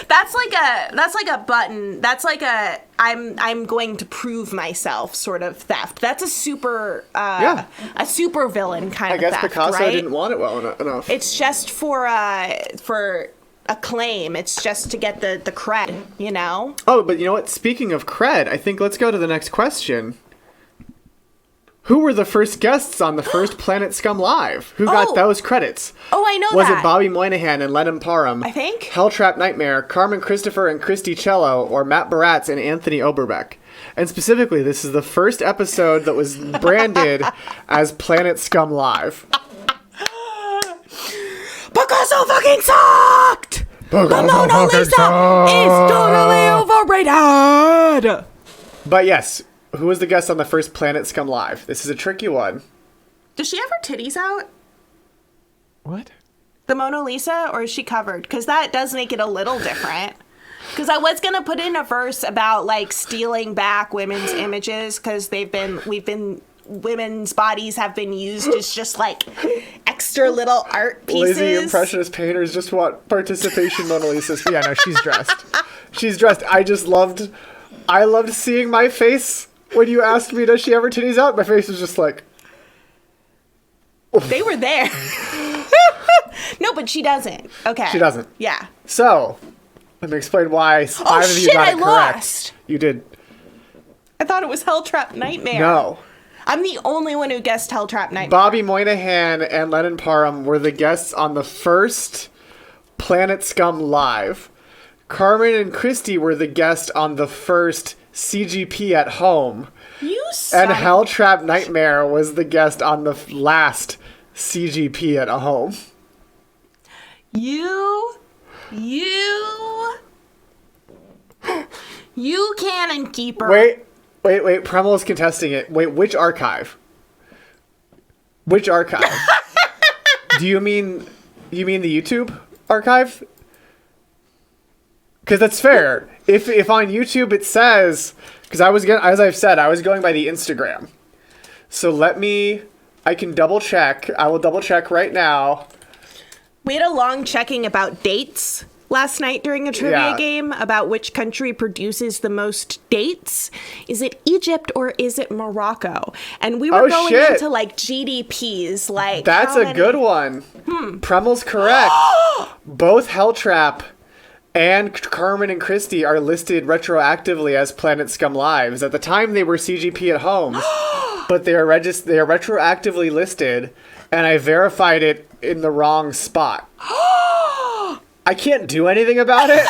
That's like a button. That's like a I'm going to prove myself sort of theft. That's a super villain kind of theft. I guess Picasso right? didn't want it well enough. It's just for acclaim. It's just to get the cred, you know? Oh, but you know what? Speaking of cred, I think let's go to the next question. Who were the first guests on the first Planet Scum Live? Who got those credits? Oh, I know Was that. it Bobby Moynihan and Lennon Parham? I think. Helltrap Nightmare, Carmen Christopher and Christy Cello, or Matt Baratz and Anthony Oberbeck? And specifically, this is the first episode that was branded as Planet Scum Live. Picasso fucking sucked! The Mona Lisa is totally overrated! But yes, who was the guest on the first Planet Scum Live? This is a tricky one. Does she have her titties out? What? The Mona Lisa, or is she covered? Because that does make it a little different. Because I was gonna put in a verse about like stealing back women's images because women's bodies have been used as just like extra little art pieces. Lazy impressionist painters just want participation Mona Lisas. Yeah, no, she's dressed. She's dressed. I loved seeing my face when you asked me, does she have her titties out? My face was just like... They were there. No, but she doesn't. Okay. She doesn't. Yeah. So, let me explain why five of you got it correct. Lost. You did. I thought it was Helltrap Nightmare. No. I'm the only one who guessed Helltrap Nightmare. Bobby Moynihan and Lennon Parham were the guests on the first Planet Scum Live. Carmen and Christy were the guests on the first CGP at Home. You suck. And Helltrap Nightmare was the guest on the last CGP at Home. You Canon keeper. Wait. Premel is contesting it. Wait, which archive? Which archive? Do you mean the YouTube archive? Because that's fair. If on YouTube it says, because as I've said, I was going by the Instagram. So I can double check. I will double check right now. We had a long checking about dates last night during a trivia game about which country produces the most dates. Is it Egypt or is it Morocco? And we were going into like GDPs. Like that's a good one. Premel's correct. Both Helltrap and Carmen and Christie are listed retroactively as Planet Scum Lives. At the time, they were CGP at home, but they are retroactively listed, and I verified it in the wrong spot. I can't do anything about it.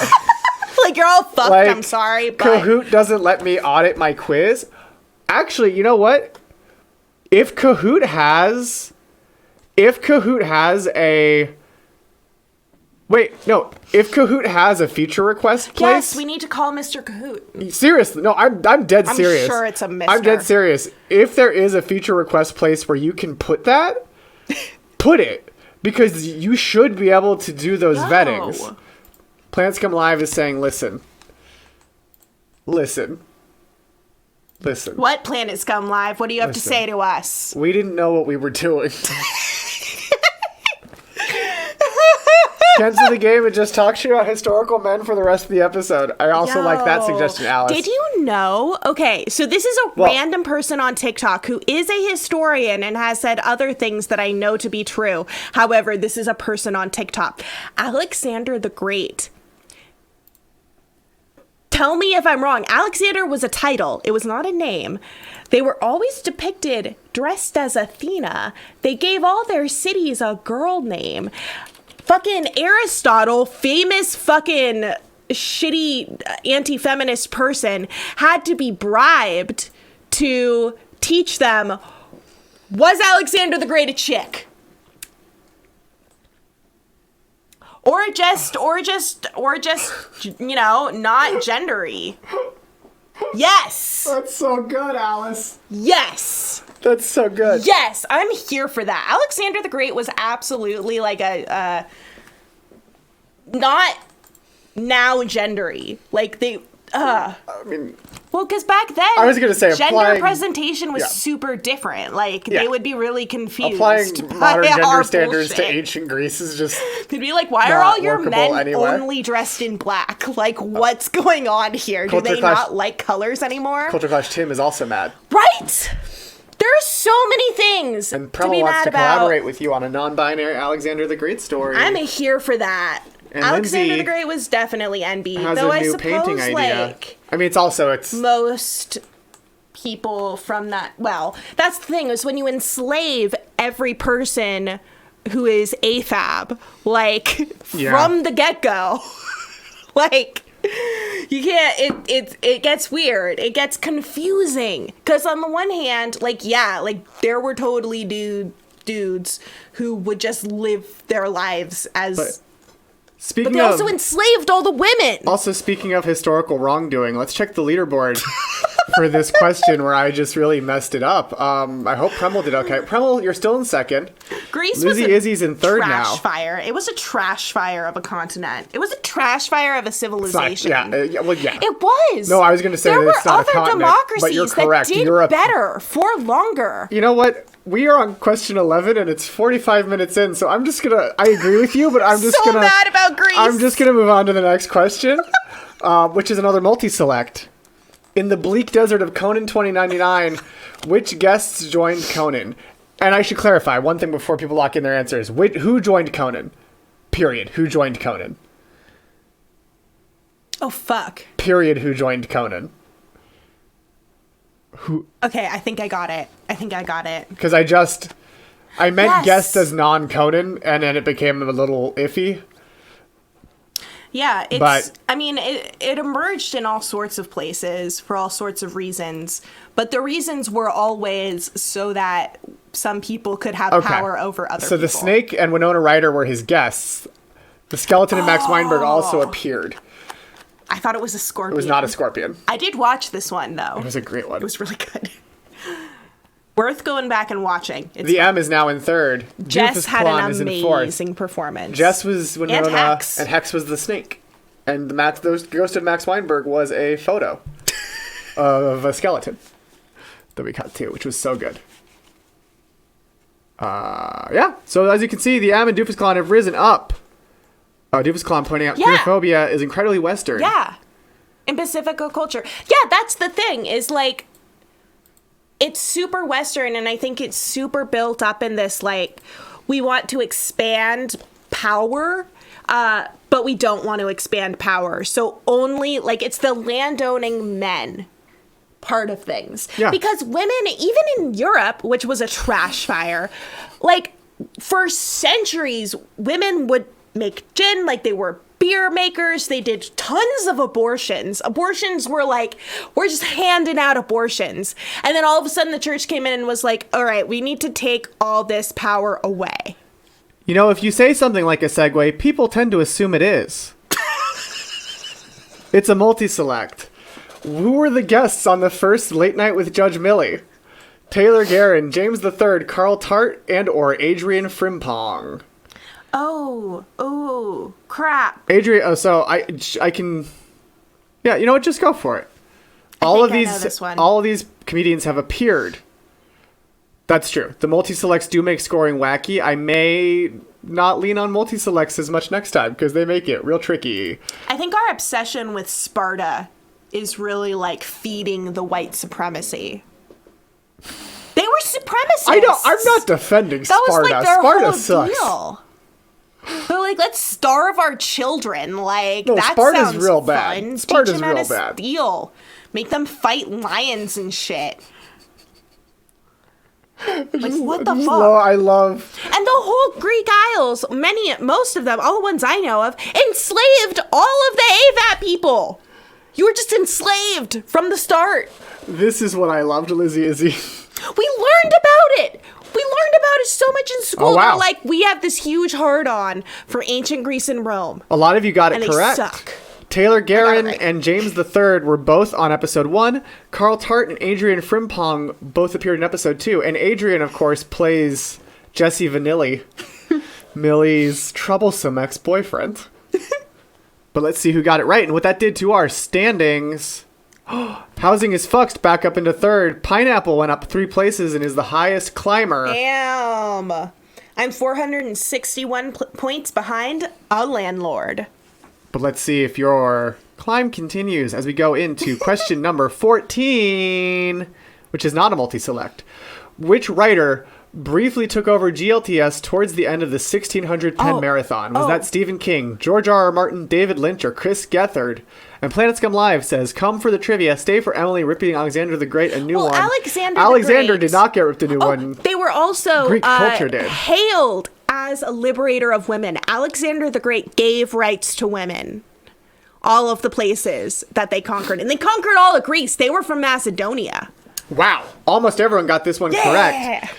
Like, you're all fucked, I'm sorry, but... Kahoot doesn't let me audit my quiz. Actually, you know what? If Kahoot has a... Wait, no. If Kahoot has a feature request place... Yes, we need to call Mr. Kahoot. Seriously. No, I'm dead serious. I'm sure it's a Mr. I'm dead serious. If there is a feature request place where you can put that, put it. Because you should be able to do those vettings. Planet Scum Live is saying, listen. What, Planet Scum Live? What do you have to say to us? We didn't know what we were doing. Cancel the game and just talk shit about historical men for the rest of the episode. I also like that suggestion, Alice. Did you know? Okay, so this is a random person on TikTok who is a historian and has said other things that I know to be true. However, this is a person on TikTok. Alexander the Great. Tell me if I'm wrong. Alexander was a title. It was not a name. They were always depicted dressed as Athena. They gave all their cities a girl name. Fucking Aristotle, famous fucking shitty anti-feminist person, had to be bribed to teach them, was Alexander the Great a chick? Or just, you know, not gendery. Yes. That's so good, Alice. Yes. That's so good. Yes, I'm here for that. Alexander the Great was absolutely like a not now gendery. Like they I mean, well, because back then I was gonna say gender presentation was super different. Like they would be really confused. Applying modern gender standards to ancient Greece is just they'd be like, why are all your men only dressed in black? Like, what's going on here? Do they not like colors anymore? Culture Clash Tim is also mad. Right? There are so many things and to be wants mad to about. collaborate with you on a non-binary Alexander the Great story. I'm here for that. And Alexander Lindsay the Great was definitely NB. has though a new I suppose, painting idea. like, I mean, it's most people from that. Well, that's the thing is when you enslave every person who is AFAB, like from the get-go, like. You can't, it gets weird. It gets confusing. Because on the one hand, like, yeah, like, there were totally dudes who would just live their lives as... But they also enslaved all the women. Also, speaking of historical wrongdoing, let's check the leaderboard for this question where I just really messed it up. I hope Premel did okay. Premel, you're still in second. Greece Lizzie was Izzy's in third now. Trash fire. It was a trash fire of a continent. It was a trash fire of a civilization. It was. No, I was going to say there that it's not a continent, were other democracies but you're correct. that did better for longer. You know what? We are on question 11 and it's 45 minutes in, so I'm just gonna. I agree with you, but I'm just so mad about Greece. I'm just gonna move on to the next question, which is another multi-select. In the bleak desert of Conan 2099, which guests joined Conan? And I should clarify one thing before people lock in their answers. Who joined Conan? Period. Who joined Conan? Oh fuck. Period. Who joined Conan? Okay, I think I got it. Because I meant guest as non-Conan, and then it became a little iffy. Yeah, it emerged in all sorts of places for all sorts of reasons, but the reasons were always so that some people could have power over other people. So the Snake and Winona Ryder were his guests. The Skeleton and Max Weinberg also appeared. I thought it was a scorpion. It was not a scorpion. I did watch this one, though. It was a great one. It was really good. Worth going back and watching. The M is now in third. Jess Doofus had Clon an is in fourth. amazing performance. Jess was Winona, And Hex. and Hex was the snake. And the Ghost of Max Weinberg was a photo of a skeleton that we cut too, which was so good. Yeah. So as you can see, the M and Doofus Clon have risen up. Doofus Clon pointing out queerphobia is incredibly Western. Yeah. In Pacifico culture. Yeah, that's the thing, is like, it's super Western, and I think it's super built up in this, like, we want to expand power, but we don't want to expand power. So only, like, it's the landowning men part of things. Yeah. Because women, even in Europe, which was a trash fire, like, for centuries, women would make gin, like, they were beer makers. They did tons of abortions. Abortions were like, we're just handing out abortions. And then all of a sudden the church came in and was like, all right, we need to take all this power away. You know, if you say something like a segue, people tend to assume it is. It's a multi-select. Who were the guests on the first Late Night with Judge Millie? Taylor Guerin, James III, Carl Tart, and or Adrian Frimpong. Oh, crap. Adrian, so I can, yeah, you know what, just go for it. All of these comedians have appeared. That's true. The multi-selects do make scoring wacky. I may not lean on multi-selects as much next time because they make it real tricky. I think our obsession with Sparta is really like feeding the white supremacy. They were supremacists. I'm not defending That Sparta. was like their Sparta whole sucks. deal. They're like, let's starve our children. Like, No, that Sparta's sounds real fun. bad. Sparta's Teach them how real to bad. steal. Make them fight lions and shit. Like, what the fuck? I love... And the whole Greek Isles, most of them, all the ones I know of, enslaved all of the AVAT people. You were just enslaved from the start. This is what I loved, Lizzie Izzy. We learned about it. We learned about it so much in school. Oh, wow. They're like, we have this huge hard-on for ancient Greece and Rome. A lot of you got it And correct. they suck. Taylor Guerin right. and James III were both on episode 1. Carl Tart and Adrian Frimpong both appeared in episode 2. And Adrian, of course, plays Jesse Vanilli, Millie's troublesome ex-boyfriend. But let's see who got it right and what that did to our standings. Housing is fucked back up into 3rd. Pineapple went up 3 places and is the highest climber. Damn. I'm 461 points behind a landlord. But let's see if your climb continues as we go into question number 14, which is not a multi-select. Which writer briefly took over GLTS towards the end of the 1600 pen marathon? Was that Stephen King, George R.R. Martin, David Lynch, or Chris Gethard? And Planet Scum Live says, come for the trivia, stay for Emily ripping Alexander the Great a new one. Alexander the Great did not get ripped a new one. They were also Greek culture did. Hailed as a liberator of women. Alexander the Great gave rights to women. All of the places that they conquered. And they conquered all of Greece. They were from Macedonia. Wow. Almost everyone got this one correct.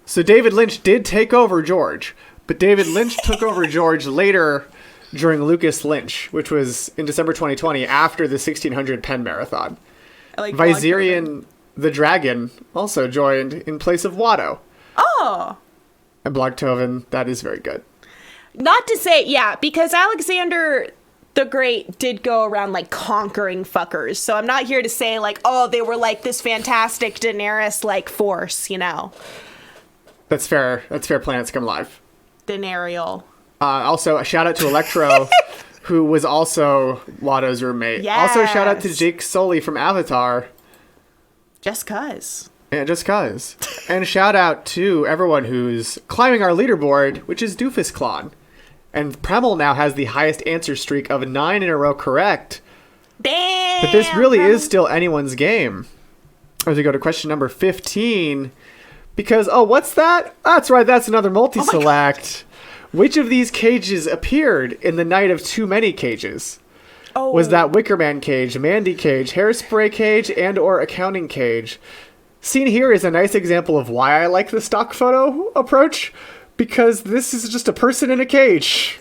So David Lynch did take over George. But David Lynch took over George later during Lucas Lynch, which was in December 2020 after the 1600 pen marathon. Viserion the Dragon also joined in place of Watto. Oh. And Blogtoven, that is very good. Not to say, yeah, because Alexander the Great did go around, like, conquering fuckers. So I'm not here to say, like, oh, they were, like, this fantastic Daenerys-like force, you know. That's fair. That's fair, Planet Scum Live. Daenarial. Also, a shout-out to Electro, who was also Watto's roommate. Yes. Also, a shout-out to Jake Sully from Avatar. Just cuz. Yeah, just cuz. And a shout-out to everyone who's climbing our leaderboard, which is Doofus Clon. And Premel now has the highest answer streak of 9 in a row correct. Damn! But this really is still anyone's game. As we go to question number 15. Because, oh, what's that? That's right, that's another multi-select. Which of these cages appeared in the Night of Too Many Cages? Oh. Was that Wickerman cage, Mandy cage, Hairspray cage, and or Accounting cage? Seen here is a nice example of why I like the stock photo approach. Because this is just a person in a cage.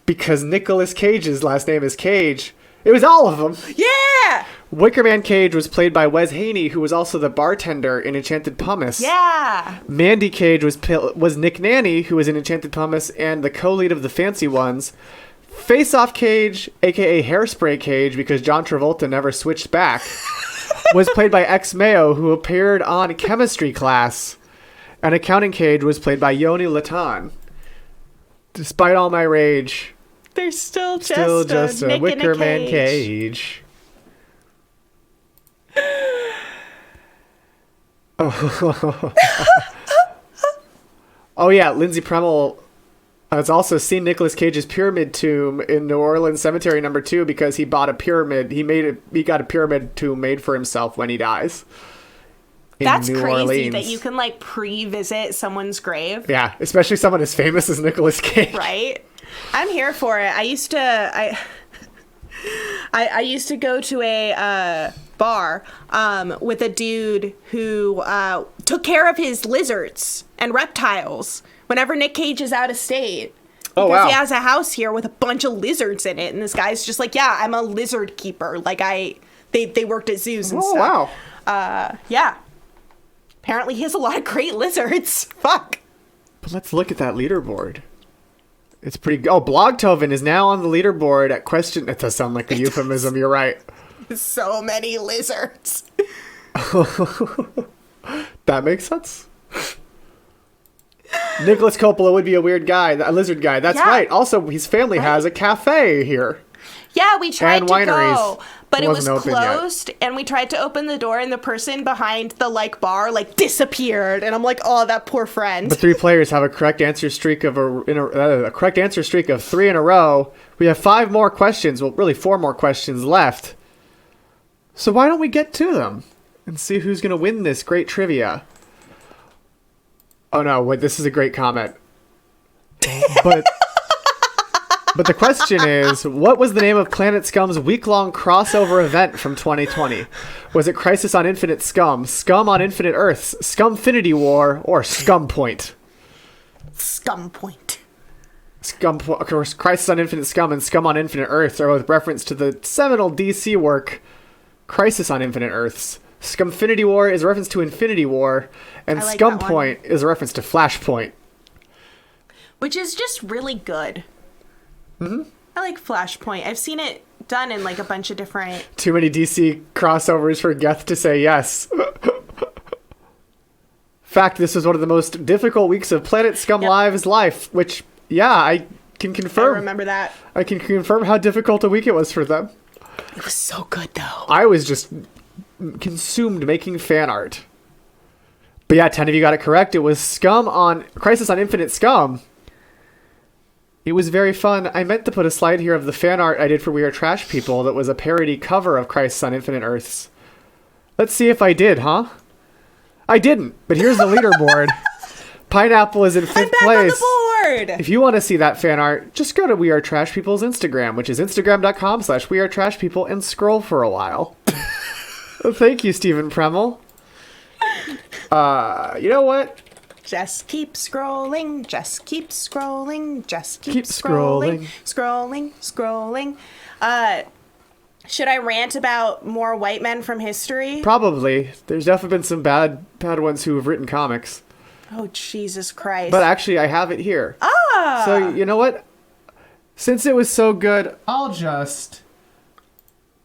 because Nicolas Cage's last name is Cage. It was all of them. Yeah! Wickerman Cage was played by Wes Haney, who was also the bartender in Enchanted Pumice. Yeah! Mandy Cage was Nick Nanny, who was in Enchanted Pumice and the co-lead of The Fancy Ones. Face Off Cage, aka Hairspray Cage, because John Travolta never switched back, was played by X Mayo, who appeared on Chemistry Class. And Accounting Cage was played by Yoni Latan. Despite all my rage, There's still just a Nick in a Wickerman cage. Cage. Oh yeah, Lindsay Premmel has also seen Nicolas Cage's pyramid tomb in New Orleans Cemetery No. 2 because he bought a pyramid. He got a pyramid tomb made for himself when he dies. That's New crazy Orleans. that you can like pre-visit someone's grave. Yeah, especially someone as famous as Nicolas Cage. Right? I'm here for it. I used to go to a bar with a dude who took care of his lizards and reptiles whenever Nick Cage is out of state. Oh, Because wow. he has a house here with a bunch of lizards in it, and this guy's just like, yeah, I'm a lizard keeper. Like they worked at zoos and Oh, stuff. wow. Yeah. Apparently he has a lot of great lizards. Fuck. But let's look at that leaderboard. It's pretty... Oh, Blogtoven is now on the leaderboard at question... That does sound like a euphemism, you're right. So many lizards. That makes sense. Nicholas Coppola would be a weird guy, a lizard guy. That's Yeah. right. Also, his family has a cafe here. Yeah, we tried And to wineries. go, but it was Wasn't open yet. closed, and we tried to open the door, and the person behind the like bar like disappeared, and I'm like, oh, that poor friend. The 3 players have a correct answer streak of a correct answer streak of 3 in a row. We have 5 more questions. Well, really 4 more questions left. So why don't we get to them and see who's going to win this great trivia? Oh no, wait, this is a great comment. But the question is, what was the name of Planet Scum's week-long crossover event from 2020? Was it Crisis on Infinite Scum, Scum on Infinite Earths, Scumfinity War, or Scum Point? Scum Point. Of course, Crisis on Infinite Scum and Scum on Infinite Earths are both reference to the seminal DC work, Crisis on Infinite Earths. Scumfinity War is a reference to Infinity War, and I like Scum that one. Point is a reference to Flashpoint. Which is just really good. Mm-hmm. I like Flashpoint. I've seen it done in like a bunch of different... Too many DC crossovers for Geth to say yes. Fact, this was one of the most difficult weeks of Planet Scum Live's life, which, yeah, I can confirm. I remember that. I can confirm how difficult a week it was for them. It was so good, though. I was just consumed making fan art. But yeah, 10 of you got it correct. It was Scum on Crisis on Infinite Scum. It was very fun. I meant to put a slide here of the fan art I did for We Are Trash People that was a parody cover of Crisis on Infinite Earths. Let's see if I did, huh? I didn't, but here's the leaderboard. Pineapple is in 5th I'm back place. on the board! If you want to see that fan art, just go to We Are Trash People's Instagram, which is instagram.com/wearetrashpeople, and scroll for a while. Thank you, Stephen Premmel. You know what? Just keep scrolling, just keep scrolling, just keep, Keep scrolling. scrolling. Should I rant about more white men from history? Probably. There's definitely been some bad ones who have written comics. Oh, Jesus Christ. But actually, I have it here. Ah! So, you know what? Since it was so good, I'll just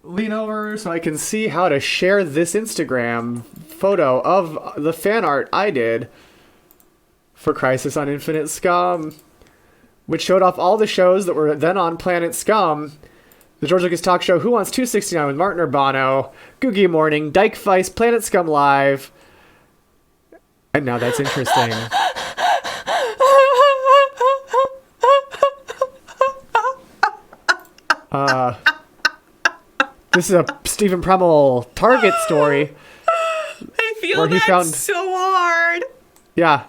lean over so I can see how to share this Instagram photo of the fan art I did for Crisis on Infinite Scum, which showed off all the shows that were then on Planet Scum. The George Lucas Talk Show, Who Wants 269 with Martin Urbano, Googie Morning, Dyke Feist, Planet Scum Live. And now that's interesting. This is a Stephen Premmel Target story. I feel where he that found- so hard. Yeah.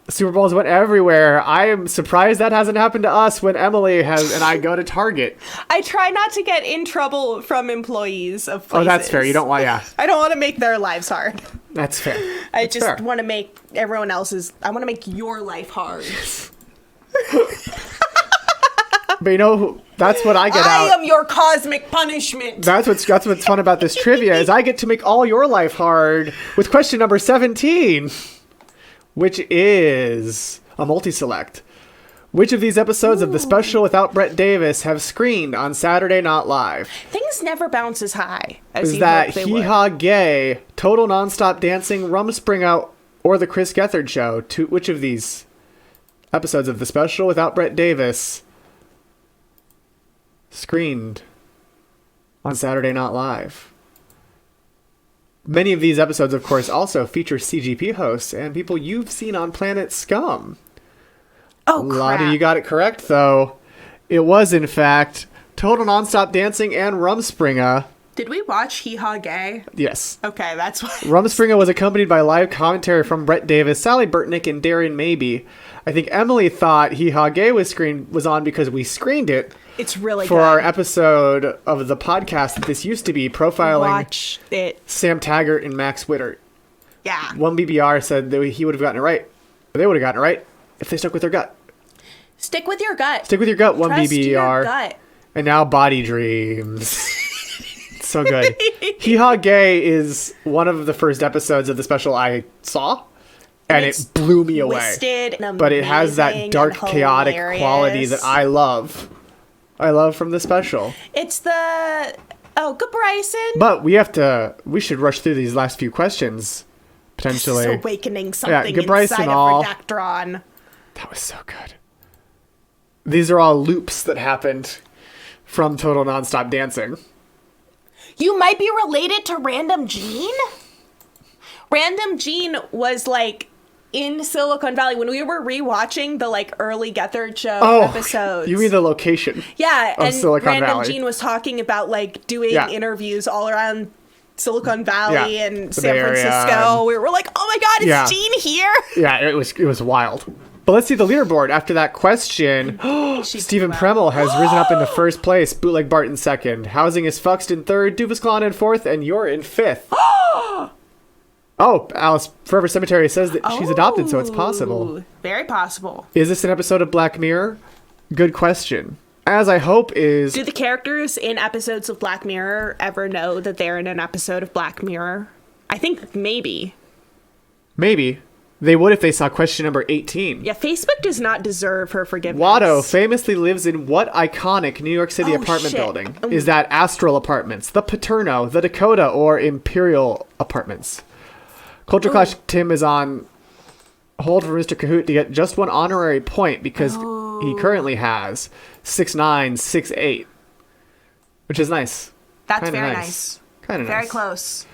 Super Bowls went everywhere. I am surprised that hasn't happened to us when Emily and I go to Target. I try not to get in trouble from employees of places. Oh, that's fair. You don't want, yeah. I don't want to make their lives hard. That's fair. I That's just fair. want to make everyone else's... I want to make your life hard. But you know, that's what I get I out. am your cosmic punishment. That's what's fun about this trivia is I get to make all your life hard with question number 17, which is a multi-select. Which of these episodes of the special without Brett Davis have screened on Saturday Night Live? Things never bounce as high as Is you that hope they Hee would. Haw Gay, Total Nonstop Dancing, Rumspringa, or The Chris Gethard Show? Which of these episodes of the special without Brett Davis screened on Saturday Night Live? Many of these episodes, of course, also feature CGP hosts and people you've seen on Planet Scum. Oh, A lot of crap. you got it correct, though. It was, in fact, Total Nonstop Dancing and Rumspringa. Did we watch Hee Haw Gay? Yes. Okay, that's why. Rumspringa was accompanied by live commentary from Brett Davis, Sally Burtnick, and Darren Maybe. I think Emily thought Hee Haw Gay was on because we screened it It's really for good. our episode of the podcast that this used to be, profiling Watch it. Sam Taggart and Max Wittert. Yeah. One BBR said that he would have gotten it right. Or they would have gotten it right if they stuck with their gut. Stick with your gut. Stick with your gut, one Trust BBR. your gut. And now Body Dreams. So good. Hee Haw Gay is one of the first episodes of the special I saw, and It's it blew me away. Twisted and But it has that amazing dark, and chaotic hilarious. quality that I love. I love from the special. It's the... Oh, good Bryson. But we should rush through these last few questions, potentially. It's awakening something good Bryson inside all. of Redactron. That was so good. These are all loops that happened from Total Nonstop Dancing. You might be related to Random Gene? Random Gene was like in Silicon Valley when we were rewatching the like early Gethard Show episodes. You mean the location? Yeah, of and Silicon Random Valley. Gene was talking about like doing Yeah. interviews all around Silicon Valley Yeah, and the San Bay Area, Francisco. We were like, oh my god, is Yeah. Gene here? Yeah, it was wild. But let's see the leaderboard. After that question, Stephen Premel has risen up into first place, Bootleg Bart in second, Housing is Fuxed in third, Doofus Clown in fourth, and you're in fifth. Oh, Alice Forever Cemetery says that she's adopted, so it's possible. Ooh, very possible. Is this an episode of Black Mirror? Good question. As I hope is... Do the characters in episodes of Black Mirror ever know that they're in an episode of Black Mirror? I think maybe. Maybe. They would if they saw question number 18. Yeah, Facebook does not deserve her forgiveness. Watto famously lives in what iconic New York City Oh, apartment shit. building? Is that Astral Apartments, the Paterno, the Dakota, or Imperial Apartments? Culture Clash Tim is on hold for Mr. Kahoot to get just one honorary point because he currently has 6.968, which is nice. That's Kinda very nice. nice. Kind of nice. Very close.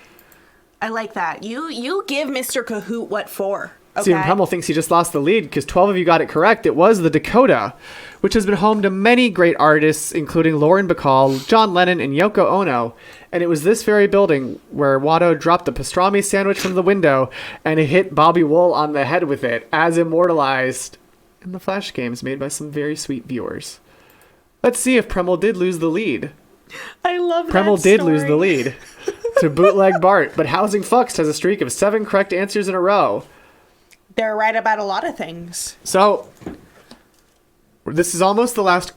I like that. You give Mr. Kahoot what for? Okay. Stephen Hummel thinks he just lost the lead because 12 of you got it correct. It was the Dakota, which has been home to many great artists, including Lauren Bacall, John Lennon, and Yoko Ono. And it was this very building where Watto dropped the pastrami sandwich from the window and it hit Bobby Wool on the head with it, as immortalized in the Flash games made by some very sweet viewers. Let's see if Premel did lose the lead. I love that Premel did story. lose the lead to Bootleg Bart, but Housing Fuxed has a streak of 7 correct answers in a row. They're right about a lot of things. So, this is almost the last...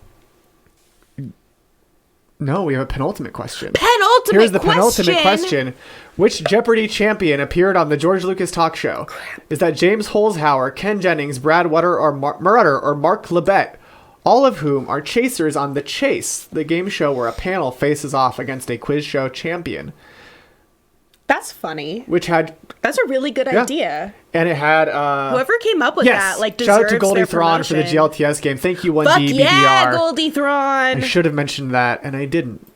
No, we have a penultimate question. Penultimate Here's the penultimate question. Which Jeopardy champion appeared on the George Lucas talk show? Is that James Holzhauer, Ken Jennings, Brad Rutter, or Mark Labette? All of whom are chasers on The Chase, the game show where a panel faces off against a quiz show champion. That's funny. Which had... That's a really good idea. And it had... Whoever came up with that, like, shout out deserves to Goldie their Thrawn for the promotion. GLTS game. Thank you, Fuck 1D yeah, BBR. Goldie Thrawn. I should have mentioned that, and I didn't.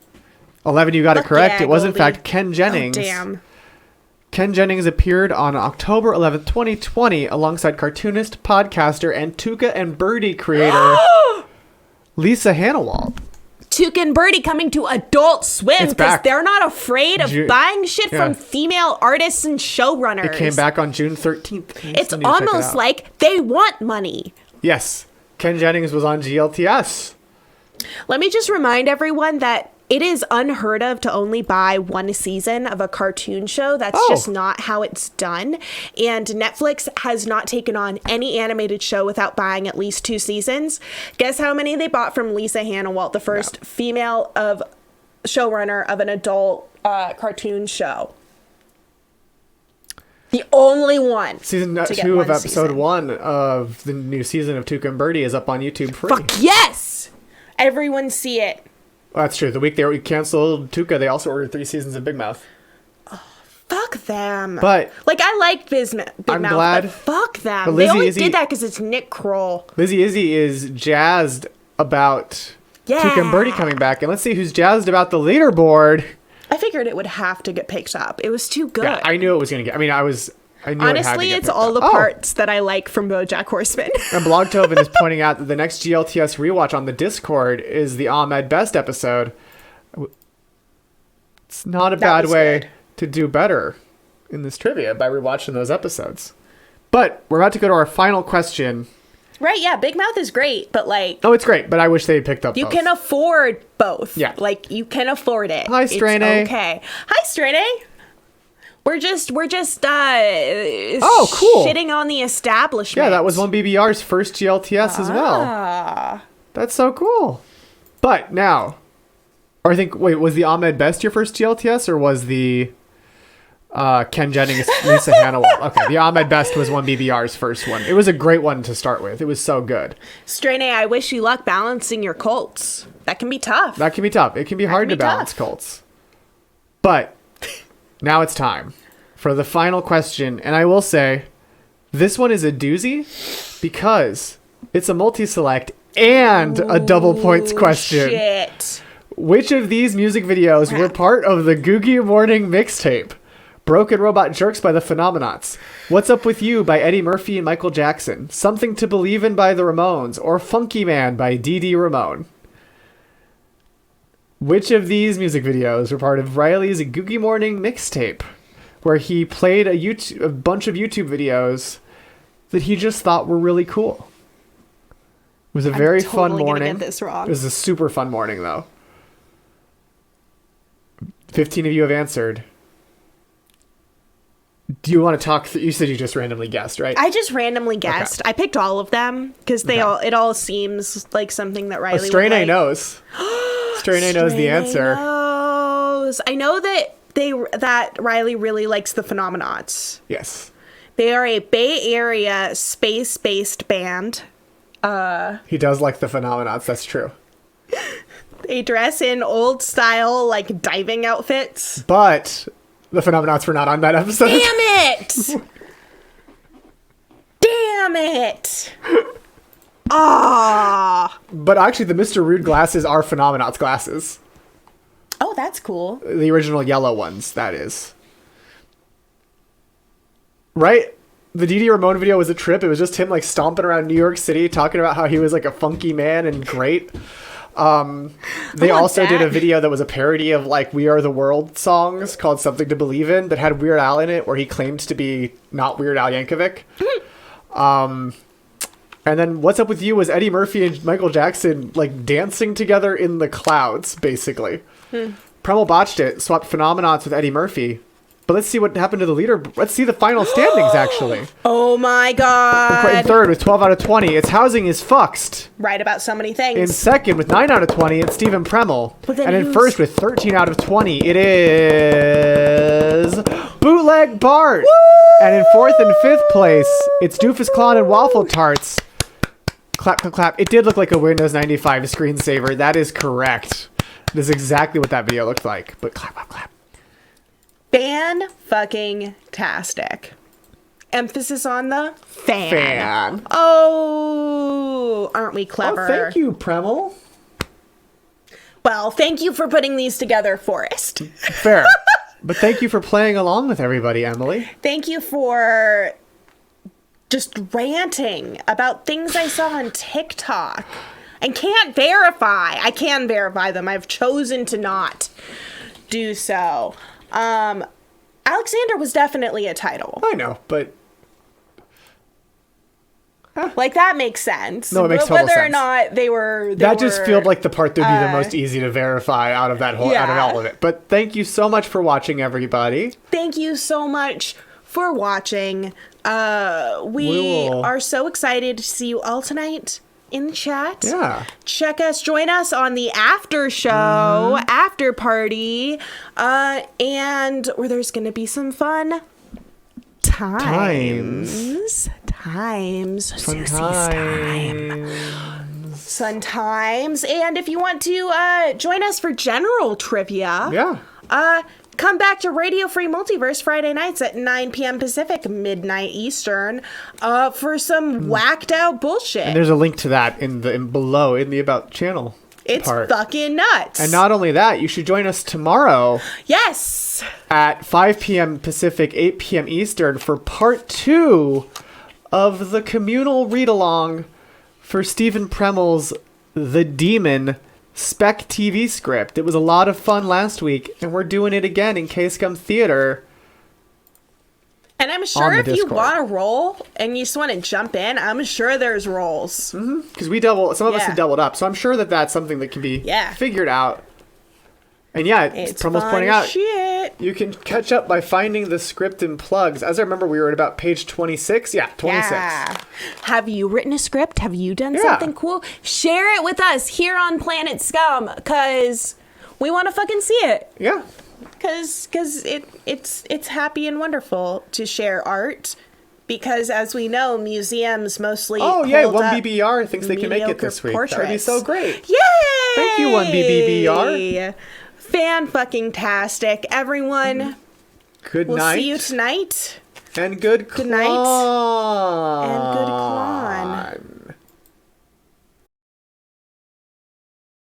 11, you got it Fuck correct. yeah, It was, in Goldie. fact, Ken Jennings. Oh, damn. Ken Jennings appeared on October 11th, 2020, alongside cartoonist, podcaster, and Tuca and Birdie creator Lisa Hannawalt. Tuca and Birdie coming to Adult Swim It's because back. they're not afraid of buying shit Yeah. from female artists and showrunners. It came back on June 13th. You It's still need to check it almost out. like they want money. Yes, Ken Jennings was on GLTS. Let me just remind everyone that it is unheard of to only buy one season of a cartoon show. That's just not how it's done. And Netflix has not taken on any animated show without buying at least 2 seasons. Guess how many they bought from Lisa Hanawalt, the first female of showrunner of an adult cartoon show. The only one. Season 2 of episode 1 of the new season of Tuca and Birdie is up on YouTube free. Fuck yes! Everyone see it. Well, that's true. The week they canceled Tuca, they also ordered 3 seasons of Big Mouth. Fuck them. But like, I like Big I'm Mouth, glad. but fuck them. But They only did that because it's Nick Kroll. Lizzie Izzy is jazzed about Tuca and Birdie coming back, and let's see who's jazzed about the leaderboard. I figured it would have to get picked up. It was too good. Yeah, I knew it was going to get. I mean, I knew honestly, it's all the parts that I like from BoJack Horseman. And Blogtoven is pointing out that the next GLTS rewatch on the Discord is the Ahmed Best episode. It's not a bad way to do better in this trivia by rewatching those episodes. But we're about to go to our final question. Right, yeah, Big Mouth is great, but like... Oh, it's great, but I wish they had picked up You both. can afford both. Yeah. Like, you can afford it. Hi, Strain A. It's okay. Hi, Strain A. We're just cool. shitting on the establishment. Yeah, that was one BBR's first GLTS as well. That's so cool. But now, or I think, wait, was the Ahmed Best your first GLTS, or was the Ken Jennings, Lisa Hanawalt? Okay, the Ahmed Best was one BBR's first one. It was a great one to start with. It was so good. Strain A, I wish you luck balancing your Colts. That can be tough. That can be tough. It can be hard to balance Colts. But now it's time for the final question. And I will say, this one is a doozy because it's a multi-select and a double points question. Shit. Which of these music videos were part of the Googie Morning mixtape? Broken Robot Jerks by the Phenomenauts, What's Up With You by Eddie Murphy and Michael Jackson, Something to Believe In by the Ramones, or Funky Man by Dee Dee Ramone? Which of these music videos were part of Riley's Googie Morning mixtape, where he played a bunch of YouTube videos that he just thought were really cool? It was a very fun morning. Get this wrong. It was a super fun morning, though. 15 of you have answered. Do you want to talk? You said you just randomly guessed, right? I just randomly guessed. Okay. I picked all of them because it all seems like something that Riley Strain would A like. knows. Strain A knows the answer. Knows. I know that Riley really likes the Phenomenauts. Yes. They are a Bay Area space-based band. He does like the Phenomenauts. That's true. They dress in old style like diving outfits. But the Phenomenauts were not on that episode. Damn it! Damn it! Ah! But actually, the Mr. Rude glasses are Phenomenauts glasses. Oh, that's cool. The original yellow ones, that is. Right? The Dee Dee Ramone video was a trip. It was just him like stomping around New York City talking about how he was like a funky man and great. They also did a video that was a parody of like We Are the World songs called Something to Believe In that had Weird Al in it, where he claimed to be not Weird Al Yankovic. And then What's Up With You was Eddie Murphy and Michael Jackson like dancing together in the clouds, basically. Premel botched it, swapped Phenomenauts with Eddie Murphy. But let's see what happened to the leader. Let's see the final standings, actually. Oh my god. In third with 12 out of 20, It's Housing Is Fucked. Right about so many things. In second with 9 out of 20, it's Stephen Premel. And in first with 13 out of 20, it is Bootleg Bart. Woo! And in fourth and fifth place, it's Doofus Clown and Waffle Tarts. Clap, clap, clap. It did look like a Windows 95 screensaver. That is correct. That is exactly what that video looked like. But clap, clap, clap. Fan-fucking-tastic. Emphasis on the fan. Fan. Oh, aren't we clever? Oh, thank you, Premel. Well, thank you for putting these together, Forrest. Fair. But thank you for playing along with everybody, Emily. Thank you for just ranting about things I saw on TikTok and can't verify. I can verify them. I've chosen to not do so. Alexander was definitely a title. I know, but Like, that makes sense. No, it makes total Whether or sense. not they were... That just felt like the part that would be the most easy to verify out of that whole, out of all of it. But thank you so much for watching, everybody. Thank you so much for watching. We are so excited to see you all tonight in the chat. Yeah. Join us on the after show, after party, and where there's going to be some fun times. Fun times. And if you want to join us for general trivia, come back to Radio Free Multiverse Friday nights at 9 p.m. Pacific, midnight Eastern, for some whacked out bullshit. And there's a link to that below in the About channel. It's part. fucking nuts. And not only that, you should join us tomorrow. Yes. At 5 p.m. Pacific, 8 p.m. Eastern for part 2 of the communal read-along for Stephen Premel's The Demon spec TV script. It was a lot of fun last week, and we're doing it again in K-Scum Theater. And I'm sure if you want to roll and you just want to jump in, I'm sure there's rolls. Because some of us have doubled up, so I'm sure that that's something that can be figured out. And it's Premel's fun pointing out, shit. You can catch up by finding the script and plugs. As I remember, we were at about page 26. Yeah, 26. Yeah. Have you written a script? Have you done something cool? Share it with us here on Planet Scum, because we want to fucking see it. Yeah. Because it's happy and wonderful to share art. Because as we know, museums mostly hold up 1BBR thinks they can make it this week. That would be so great. Yay! Thank you, 1BBR. Fan-fucking-tastic, everyone. Good night. We'll see you tonight. And good night. climb. And good climb.